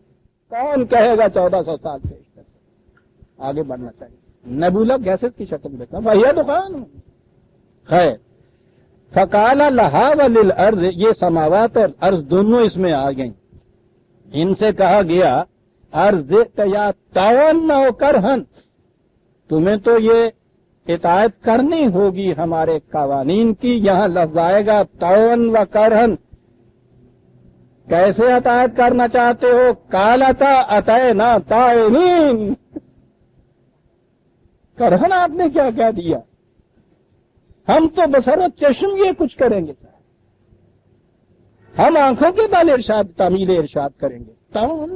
کون کہے گا 1400 سال پیشتر آگے بڑھنا چاہیے، نیبولا گیسز کی شکل میں تھا، وہی دکان خیر۔ فقال لہا وللارض، یہ سماوات اور ارض دونوں اس میں آ گئیں، ان سے کہا گیا ارض یا طوعا و کرہا، تمہیں تو یہ اطاعت کرنی ہوگی ہمارے قوانین کی۔ یہاں لفظ آئے گا طوعا و کرہا، کیسے اطاعت کرنا چاہتے ہو؟ قالتا اتینا طاعنین، کرہن آپ نے کیا کہہ دیا، ہم تو بصرت چشم یہ کچھ کریں گے صاحب، ہم آنکھوں کے بال ارشاد تعمیل ارشاد کریں گے۔ طوعا،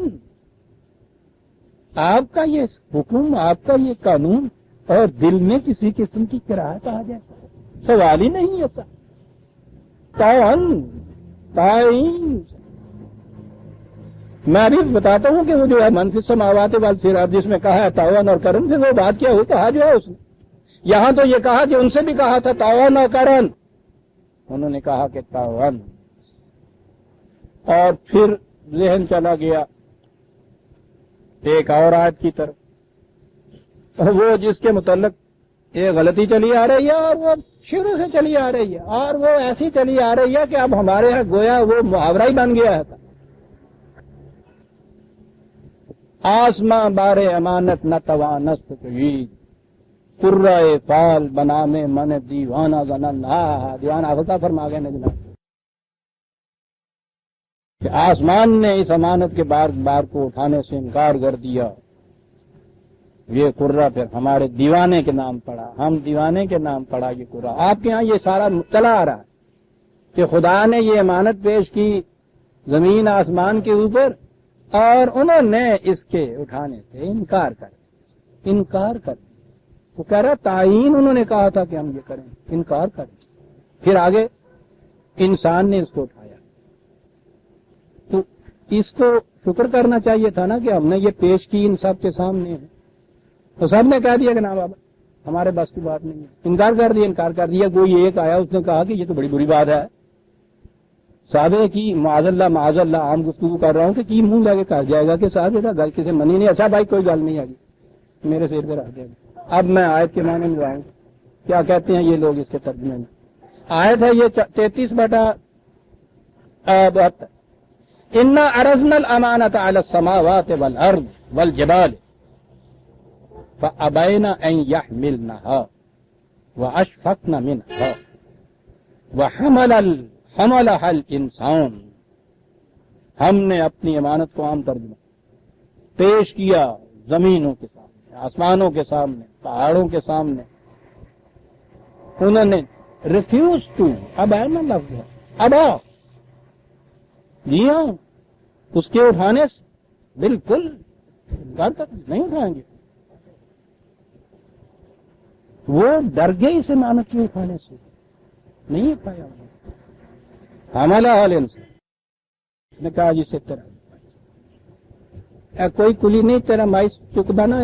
آپ کا یہ حکم، آپ کا یہ قانون، اور دل میں کسی قسم کی کراہت آ جائے سوال ہی نہیں ہوتا۔ طوعا طاعین، میں ابھی بتاتا ہوں کہ وہ جو ہے من فی السماوات والارض جس میں کہا ہے طوعا اور کرن، پھر وہ بات کیا ہوئی، کہا جو ہے اس نے یہاں تو یہ کہا کہ ان سے بھی کہا تھا طوعا اور کرن، انہوں نے کہا کہ طوعا، اور پھر ذہن چلا گیا ایک اور آیت کی طرف، وہ جس کے متعلق ایک غلطی چلی آ رہی ہے اور وہ شروع سے چلی آ رہی ہے، اور وہ ایسی چلی آ رہی ہے کہ اب ہمارے ہاں گویا وہ محاورہ ہی بن گیا ہے۔ آسماں بارے امانت نہ توانست توید، قرۂ فال بنا میں من دیوانہ زنن، دیوانہ ہوتا فرما گئے نا جناب کہ آسمان نے اس امانت کے بار بار کو اٹھانے سے انکار کر دیا، یہ قرہ پھر ہمارے دیوانے کے نام پڑا، ہم دیوانے کے نام پڑا یہ قرہ۔ آپ کے ہاں یہ سارا چلا آ رہا ہے کہ خدا نے یہ امانت پیش کی زمین آسمان کے اوپر، اور انہوں نے اس کے اٹھانے سے انکار کر دیا۔ وہ کہہ رہا تعین انہوں نے کہا تھا کہ ہم یہ کریں، انکار کر دیا۔ پھر آگے انسان نے اس کو اٹھایا، تو اس کو شکر کرنا چاہیے تھا نا کہ ہم نے یہ پیش کی ان سب کے سامنے ہے، تو سب نے کہہ دیا کہ نا بابا ہمارے بس کی بات نہیں ہے، انکار کر دیا۔ کوئی ایک آیا اس نے کہا کہ یہ تو بڑی بری بات ہے، صحابہ کی معاذ اللہ عام گفتگو کر رہا ہوں کہ کی منہ لگے کہا جائے گا کہ صاحب یہ گل کسی منی نہیں، اچھا بھائی کوئی گل نہیں آگی میرے سر پہ رکھ دے گا۔ اب میں آیت کے معنی میں جاؤں کیا کہتے ہیں یہ لوگ اس کے ترجمے میں۔ آیت ہے یہ 33/72، انا عرضنا الامانۃ علی السماوات والارض والجبال فابین ان یحملنها واشفقن منها حملها الانسان، ہم نے اپنی امانت کو عام ترجمہ پیش کیا زمینوں کے سامنے، آسمانوں کے سامنے، پہاڑوں کے سامنے، انہوں نے ریفیوز ٹو، اب ہے نا لفظ ہے ابا، جی ہاں اس کے اٹھانے سے بالکل انکار کر نہیں اٹھائیں گے، وہ ڈر گئے اس امانت کے اٹھانے سے، نہیں اٹھایا حاملہ الانسان نے کہا جسے تیرا کوئی کلی نہیں تیرا مائی چکتا نا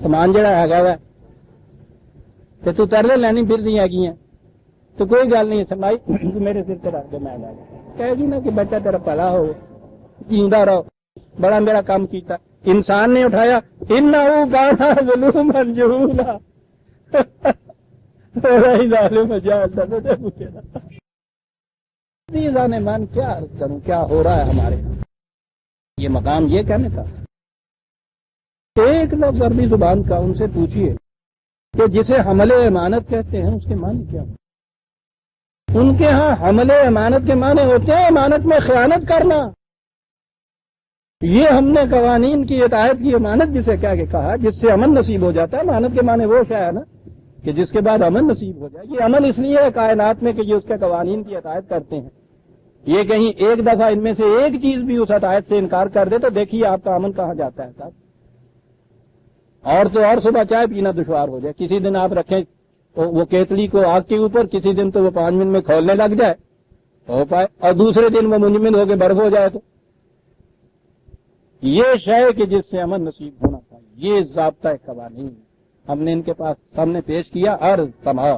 سامان جڑا ہے گا تے تو ترلے لینی پھر دی گئی ہیں تو کوئی گل نہیں سمائی میرے سر تے رکھ دے میں لا کہے گی نا کہ بیٹا تیرا بھلا ہو جیندا رہو بڑا میرا کام کیتا۔ انسان نے اٹھایا انہو کانا ظلوما جہولا ظالم جاہل دیزانے من کیا عرض کروں کیا ہو رہا ہے ہمارے یہ مقام یہ کہنے کا ایک لفظ عربی زبان کا ان سے پوچھئے کہ جسے حمل امانت کہتے ہیں اس کے معنی کیا ہوتے؟ ان کے ہاں حمل امانت کے معنی ہوتے ہیں امانت میں خیانت کرنا، یہ ہم نے قوانین کی اطاعت کی امانت جسے کیا کہ کہا جس سے امن نصیب ہو جاتا ہے۔ امانت کے معنی وہ شے ہے نا کہ جس کے بعد امن نصیب ہو جائے، یہ امن اس لیے ہے کائنات میں کہ یہ اس کے قوانین کی اطاعت کرتے ہیں، یہ کہیں ایک دفعہ ان میں سے ایک چیز بھی اس اطاعت سے انکار کر دے تو دیکھیے آپ کا امن کہاں جاتا ہے صاحب۔ اور تو اور صبح چائے پینا دشوار ہو جائے، کسی دن آپ رکھیں وہ کیتلی کو آگ کے اوپر، کسی دن تو وہ 5 منٹ میں کھولنے لگ جائے ہو پائے، اور دوسرے دن وہ منجمد ہو کے برف ہو جائے، تو یہ شے کہ جس سے امن نصیب ہونا چاہیے یہ ضابطہ قوانین ہم نے ان کے پاس سامنے پیش کیا۔ عرض سما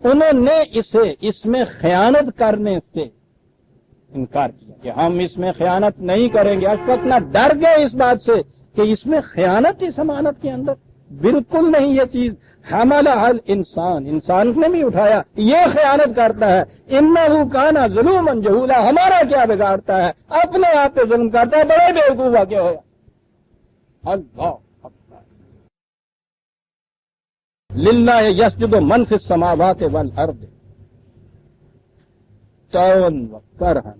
انہوں نے اسے اس میں خیانت کرنے سے انکار کیا کہ ہم اس میں خیانت نہیں کریں گے، اب تک نہ ڈر گئے اس بات سے کہ اس میں خیانت اس امانت کے اندر بالکل نہیں، یہ چیز حملہ الانسان انسان نے بھی اٹھایا، یہ خیانت کرتا ہے، انہ کانا ظلوما جہولا، ہمارا کیا بگاڑتا ہے، اپنے آپ پہ ظلم کرتا ہے، بڑے بیوقوف واقع ہوا۔ اللہ للہ یسجد من فی السماوات والارض طوعا وکرہا،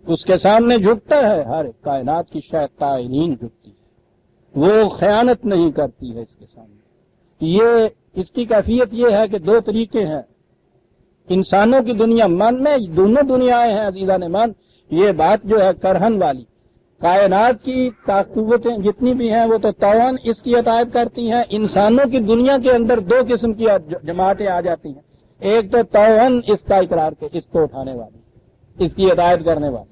اس کے سامنے جھکتا ہے ہر کائنات کی شے تعینین جھکتی ہے، وہ خیانت نہیں کرتی ہے اس کے سامنے۔ یہ اس کی کیفیت یہ ہے کہ 2 طریقے ہیں، انسانوں کی دنیا من میں دونوں دنیایں ہیں عزیزان من، یہ بات جو ہے کرہن والی کائنات کی قوتیں جتنی بھی ہیں وہ تو طوعاً اس کی اطاعت کرتی ہیں، انسانوں کی دنیا کے اندر 2 قسم کی جماعتیں آ جاتی ہیں، ایک تو طوعاً اس کا اقرار کے اس کو اٹھانے والی، اس کی اطاعت کرنے والی،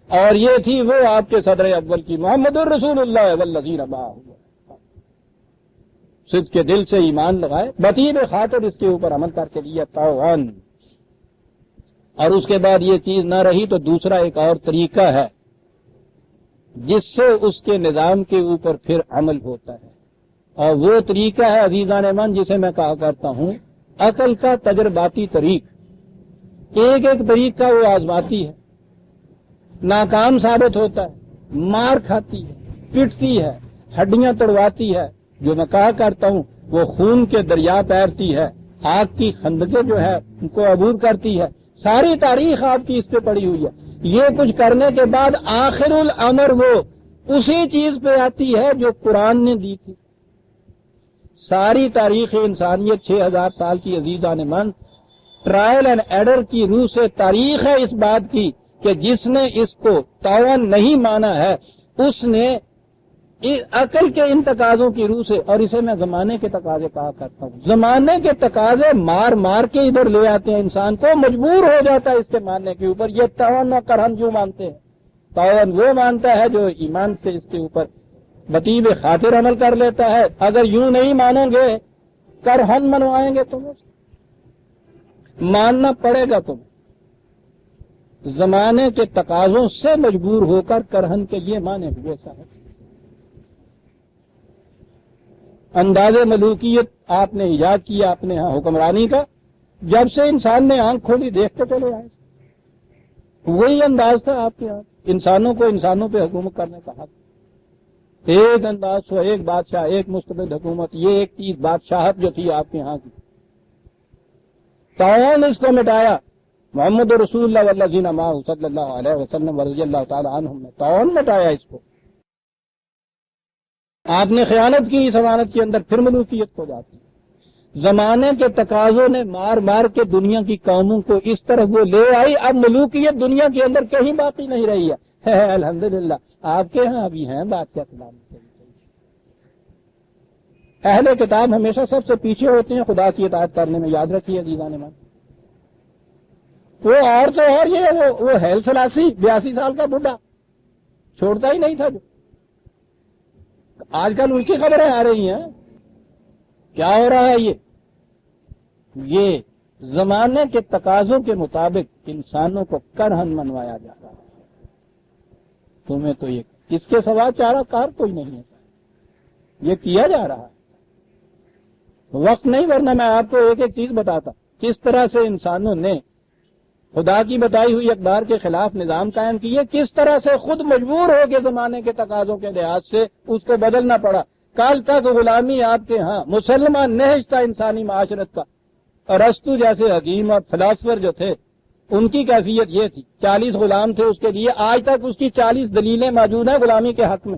اور یہ تھی وہ آپ کے صدر اول کی محمد الرسول اللہ والذین معہ، صدق کے دل سے ایمان لگائے، بطیب خاطر اس کے اوپر عمل کر کے لیا طوعاً، اور اس کے بعد یہ چیز نہ رہی تو دوسرا ایک اور طریقہ ہے جس سے اس کے نظام کے اوپر پھر عمل ہوتا ہے، اور وہ طریقہ ہے عزیزان من جسے میں کہا کرتا ہوں عقل کا تجرباتی طریق، ایک ایک طریق کا وہ آزماتی ہے، ناکام ثابت ہوتا ہے، مار کھاتی ہے، پٹتی ہے، ہڈیاں توڑواتی ہے، جو میں کہا کرتا ہوں وہ خون کے دریا تیرتی ہے، آگ کی خندقیں جو ہے ان کو عبور کرتی ہے، ساری تاریخ آپ کی اس پہ پڑی ہوئی ہے۔ یہ کچھ کرنے کے بعد آخر الامر وہ اسی چیز پہ آتی ہے جو قرآن نے دی تھی۔ ساری تاریخ انسانیت 6000 سال کی عزیزان من ٹرائل اینڈ ایرر کی روح سے تاریخ ہے اس بات کی کہ جس نے اس کو تعاون نہیں مانا ہے اس نے عقل کے ان تقاضوں کی روح سے، اور اسے میں زمانے کے تقاضے کہا کرتا ہوں، زمانے کے تقاضے مار مار کے ادھر لے آتے ہیں، انسان کو مجبور ہو جاتا ہے اس کے ماننے کے اوپر۔ یہ تعاون اور کرہن کیوں مانتے ہیں؟ تعاون وہ مانتا ہے جو ایمان سے اس کے اوپر بطیب خاطر عمل کر لیتا ہے۔ اگر یوں نہیں مانو گے کرہن منوائیں گے تمہیں، ماننا پڑے گا تمہیں، زمانے کے تقاضوں سے مجبور ہو کر کرہن کے یہ مانے ہوئے صاحب۔ انداز ملوکیت آپ نے ایجاد کیا اپنے ہاں حکمرانی کا، جب سے انسان نے آنکھ کھولی دیکھتے چلے آئے، وہی انداز تھا آپ کے یہاں، انسانوں کو انسانوں پہ حکومت کرنے کا حق، ایک انداز تو ایک بادشاہ، ایک مستبد حکومت، یہ ایک چیز بادشاہت جو تھی آپ کے یہاں کی۔ تعاون اس کو مٹایا، محمد رسول اللہ والذین معہ صلی اللہ علیہ وسلم ورضی اللہ تعالی عنہم نے تعاون مٹایا اس کو۔ آپ نے خیانت کی اس امانت کے اندر، پھر ملوکیت ہو جاتی ہے۔ زمانے کے تقاضوں نے مار مار کے دنیا کی قوموں کو اس طرح وہ لے آئی، اب ملوکیت دنیا کے اندر کہیں باقی نہیں رہی ہے۔ الحمدللہ آپ کے ہاں ابھی ہیں بادشاہ سلام، اہل کتاب ہمیشہ سب سے پیچھے ہوتے ہیں خدا کی اطاعت کرنے میں، یاد رکھیے عزیزان من۔ وہ اور تو اور یہ وہ حیل سلاسی 82 سال کا بڈھا چھوڑتا ہی نہیں تھا، جو آج کل ان کی خبریں آ رہی ہیں، کیا ہو رہا ہے؟ یہ زمانے کے تقاضوں کے مطابق انسانوں کو کرہن منوایا جا رہا ہے۔ تمہیں تو یہ اس کے سوا چارہ کار کوئی نہیں ہے، یہ کیا جا رہا ہے۔ وقت نہیں، ورنہ میں آپ کو ایک ایک چیز بتاتا کس طرح سے انسانوں نے خدا کی بتائی ہوئی اقدار کے خلاف نظام قائم کیے، کس طرح سے خود مجبور ہو کے زمانے کے تقاضوں کے لحاظ سے اس کو بدلنا پڑا۔ کل تک غلامی آپ کے ہاں مسلمان نہج تھا انسانی معاشرت کا، ارسطو جیسے حکیم اور فلاسفر جو تھے ان کی کیفیت یہ تھی، 40 غلام تھے اس کے لیے، آج تک اس کی 40 دلیلیں موجود ہیں غلامی کے حق میں۔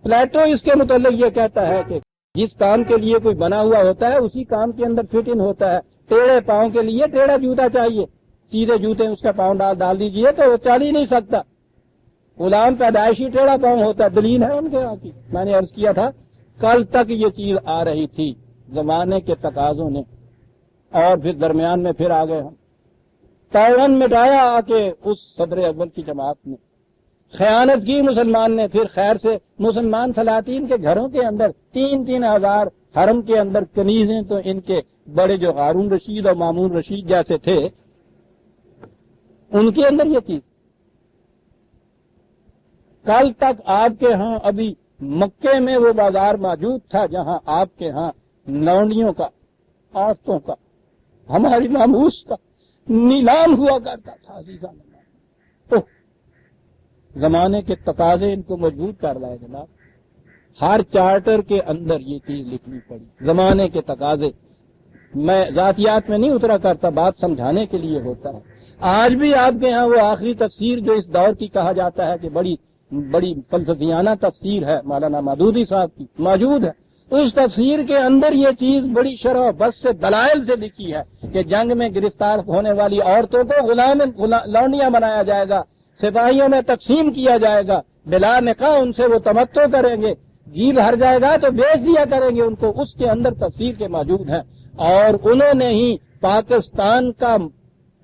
پلیٹو اس کے متعلق یہ کہتا ہے کہ جس کام کے لیے کوئی بنا ہوا ہوتا ہے اسی کام کے اندر فٹ ان ہوتا ہے۔ ٹیڑھے پاؤں کے لیے ٹیڑھا جوتا چاہیے، سیدھے جوتے اس کا پاؤں ڈال دیجئے تو وہ چل ہی نہیں سکتا۔ غلام پیدائشی ٹیڑھا پاؤں ہوتا ہے، دلیل ہے ان کے یہاں کی۔ میں نے عرض کیا تھا کل تک یہ چیز آ رہی تھی زمانے کے تقاضوں نے، اور پھر درمیان میں پھر آ گئے ہم۔ تعاون مٹایا آ کے اس صدر اول کی جماعت نے، خیانت کی مسلمان نے، پھر خیر سے مسلمان سلاطین کے گھروں کے اندر 3,000 حرم کے اندر کنیزیں تو ان کے بڑے جو ہارون رشید اور مامون رشید جیسے تھے ان کے اندر یہ چیز۔ کل تک آپ کے ہاں ابھی مکے میں وہ بازار موجود تھا جہاں آپ کے ہاں لونڈیوں کا، عورتوں کا، ہماری ناموس کا نیلام ہوا کرتا تھا عزیزان۔ تو زمانے کے تقاضے ان کو مجبور کر لائے جناب، ہر چارٹر کے اندر یہ چیز لکھنی پڑی، زمانے کے تقاضے۔ میں ذاتیات میں نہیں اترا کرتا، بات سمجھانے کے لیے ہوتا ہے۔ آج بھی آپ کے ہاں وہ آخری تفسیر جو اس دور کی کہا جاتا ہے کہ بڑی فلسفیانہ تفسیر ہے مولانا مودودی صاحب کی، موجود ہے۔ اس تفسیر کے اندر یہ چیز بڑی شرح و بس سے دلائل سے لکھی ہے کہ جنگ میں گرفتار ہونے والی عورتوں کو لونڈیاں بنایا جائے گا، سپاہیوں میں تقسیم کیا جائے گا، بلا نکاح ان سے وہ تمتع کریں گے، جی بھر جائے گا تو بیچ دیا کریں گے ان کو۔ اس کے اندر تفسیر کے موجود ہیں، اور انہوں نے ہی پاکستان کا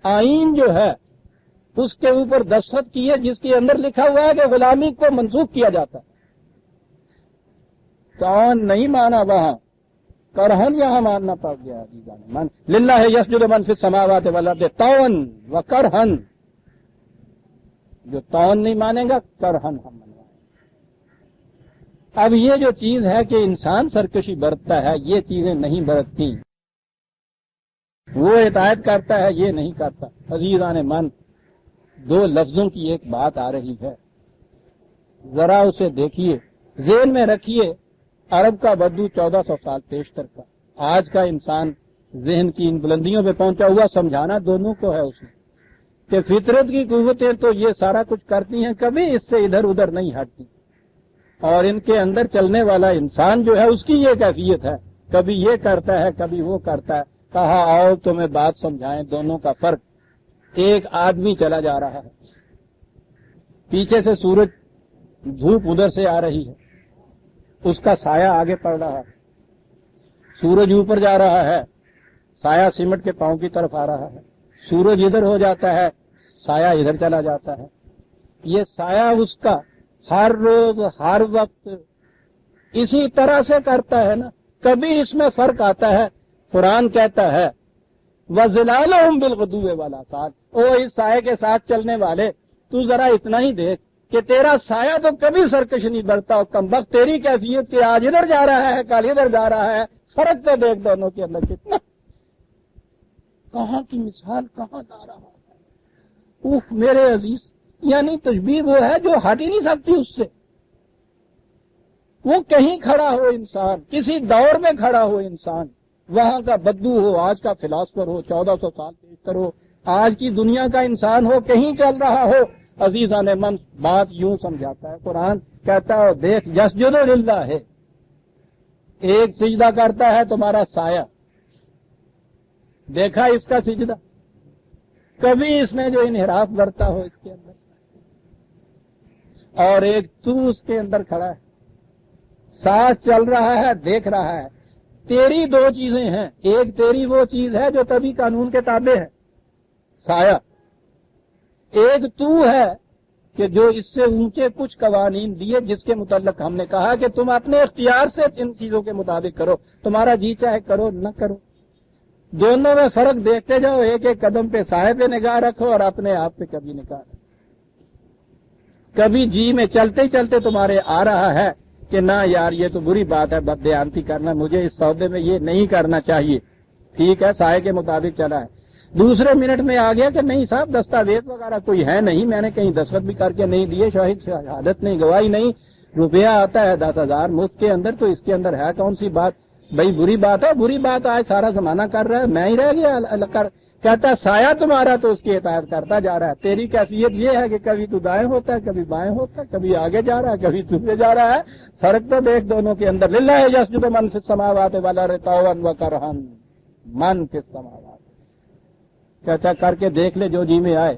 آئین جو ہے اس کے اوپر دستخط کیے جس کے اندر لکھا ہوا ہے کہ غلامی کو منسوخ کیا جاتا ہے۔ تعاون نہیں مانا وہاں، کرہن یہاں ماننا پڑ گیا عزیزان من۔ للہ یسجد من فی السماوات والارض طوعا وکرہن، جو تعاون نہیں مانے گا کرہن ہم منوائیں۔ اب یہ جو چیز ہے کہ انسان سرکشی برتتا ہے، یہ چیزیں نہیں برتتی، وہ اطاعت کرتا ہے، یہ نہیں کرتا۔ عزیزان من، دو لفظوں کی ایک بات آ رہی ہے، ذرا اسے دیکھیے، ذہن میں رکھیے۔ عرب کا بدو 1400 سال پیشتر کا، آج کا انسان ذہن کی ان بلندیوں پہ پہنچا ہوا، سمجھانا دونوں کو ہے اس نے کہ فطرت کی قوتیں تو یہ سارا کچھ کرتی ہیں، کبھی اس سے ادھر ادھر نہیں ہٹتی، اور ان کے اندر چلنے والا انسان جو ہے اس کی یہ کیفیت ہے، کبھی یہ کرتا ہے کبھی وہ کرتا ہے۔ کہا آؤ تمہیں بات سمجھائیں دونوں کا فرق۔ ایک آدمی چلا جا رہا ہے، پیچھے سے سورج، دھوپ ادھر سے آ رہی ہے، اس کا سایہ آگے پڑ رہا ہے، سورج اوپر جا رہا ہے، سایہ سمٹ کے پاؤں کی طرف آ رہا ہے، سورج ادھر ہو جاتا ہے، سایہ ادھر چلا جاتا ہے۔ یہ سایہ اس کا ہر روز ہر وقت اسی طرح سے کرتا ہے نا، کبھی اس میں فرق آتا ہے۔ قرآن کہتا ہے وَظِلَالُهُمْ بِالْغُدُوِّ وَالْآصَالِ، او اس سائے کے ساتھ چلنے والے، تو ذرا اتنا ہی دیکھ کہ تیرا سایہ تو کبھی سرکش نہیں بڑھتا، اور کمبخت تیری کیفیت کہ آج ادھر جا رہا ہے کل ادھر جا رہا ہے، فرق تو دیکھ دونوں کے اندر کتنا۔ کہاں کی مثال کہاں لا رہا ہے، اوف میرے عزیز، یعنی تشبیہ وہ ہے جو ہٹ ہی نہیں سکتی اس سے۔ وہ کہیں کھڑا ہو انسان، کسی دور میں کھڑا ہو انسان، وہاں کا بدو ہو، آج کا فلاسفر ہو، 1400 سال پیشتر ہو، آج کی دنیا کا انسان ہو، کہیں چل رہا ہو، عزیزان من بات یوں سمجھاتا ہے قرآن، کہتا ہے دیکھ یسجد للہ ہے، ایک سجدہ کرتا ہے تمہارا سایہ، دیکھا اس کا سجدہ، کبھی اس نے جو انحراف برتا ہو اس کے اندر، اور ایک تو اس کے اندر کھڑا ہے، ساتھ چل رہا ہے، دیکھ رہا ہے۔ تیری دو چیزیں ہیں، ایک تیری وہ چیز ہے جو تبھی قانون کے تابع ہے، سایہ، ایک تو ہے کہ جو اس سے اونچے کچھ قوانین دیے جس کے متعلق ہم نے کہا کہ تم اپنے اختیار سے ان چیزوں کے مطابق کرو، تمہارا جی چاہے کرو نہ کرو۔ دونوں میں فرق دیکھتے جاؤ، ایک ایک قدم پہ سایہ پہ نگاہ رکھو اور اپنے آپ پہ کبھی نگاہ رکھو۔ کبھی جی میں چلتے ہی چلتے تمہارے آ رہا ہے کہ نہ یار یہ تو بری بات ہے، بددیانتی کرنا، مجھے اس سودے میں یہ نہیں کرنا چاہیے، ٹھیک ہے سائے کے مطابق چلا ہے۔ دوسرے منٹ میں آ گیا کہ نہیں صاحب دستاویز وغیرہ کوئی ہے نہیں، میں نے کہیں دستخط بھی کر کے نہیں دیے، شہادت نہیں، گواہی نہیں، روپیہ آتا ہے 10,000 مفت کے اندر، تو اس کے اندر ہے کون سی بات؟ بھائی بری بات ہے، بری بات آج سارا زمانہ کر رہا ہے، میں ہی رہ گیا کہتا ہے سایہ تمہارا تو اس کی اطاعت کرتا جا رہا ہے۔ تیری کیفیت یہ ہے کہ کبھی تو دائیں ہوتا ہے، کبھی بائیں ہوتا ہے، کبھی آگے جا رہا ہے، کبھی پیچھے جا رہا ہے، فرق تو دیکھ دونوں کے اندر۔ للہ یسجد من فی السماوات والارض طوعا وکرہا، من فی السماوات، کہتا کر کے دیکھ لے جو جی میں آئے۔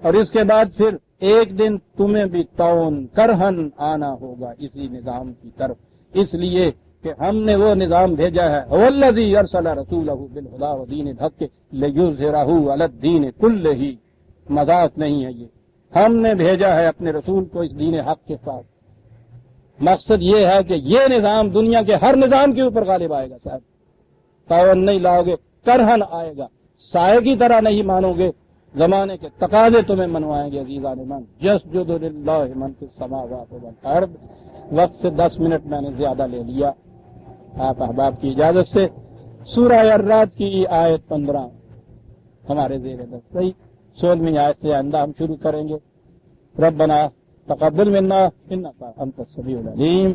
اور اس کے بعد پھر ایک دن تمہیں بھی طوعا کرہن آنا ہوگا اسی نظام کی طرف، اس لیے کہ ہم نے وہ نظام بھیجا ہے، والذی ارسل رسولہ بالہدی ودین الحق لیظہرہ علی الدین کلہ، مذاق نہیں ہے یہ، ہم نے بھیجا ہے اپنے رسول کو اس دین حق کے ساتھ۔ مقصد یہ ہے کہ یہ نظام دنیا کے ہر نظام کے اوپر غالب آئے گا صاحب، تعاون نہیں لاؤ گے کرہن آئے گا، سائے کی طرح نہیں مانو گے، زمانے کے تقاضے تمہیں منوائیں گے۔ عزیزان من یسجد للہ من فی السماوات والارض۔ وقت سے 10 منٹ میں نے زیادہ لے لیا، آپ احباب کی اجازت سے سورہ الرعد کی آیت 15 ہمارے زیر دست، صحیح 16ویں آیت سے آئندہ ہم شروع کریں گے۔ ربنا تقبل منا انک انت السمیع العلیم۔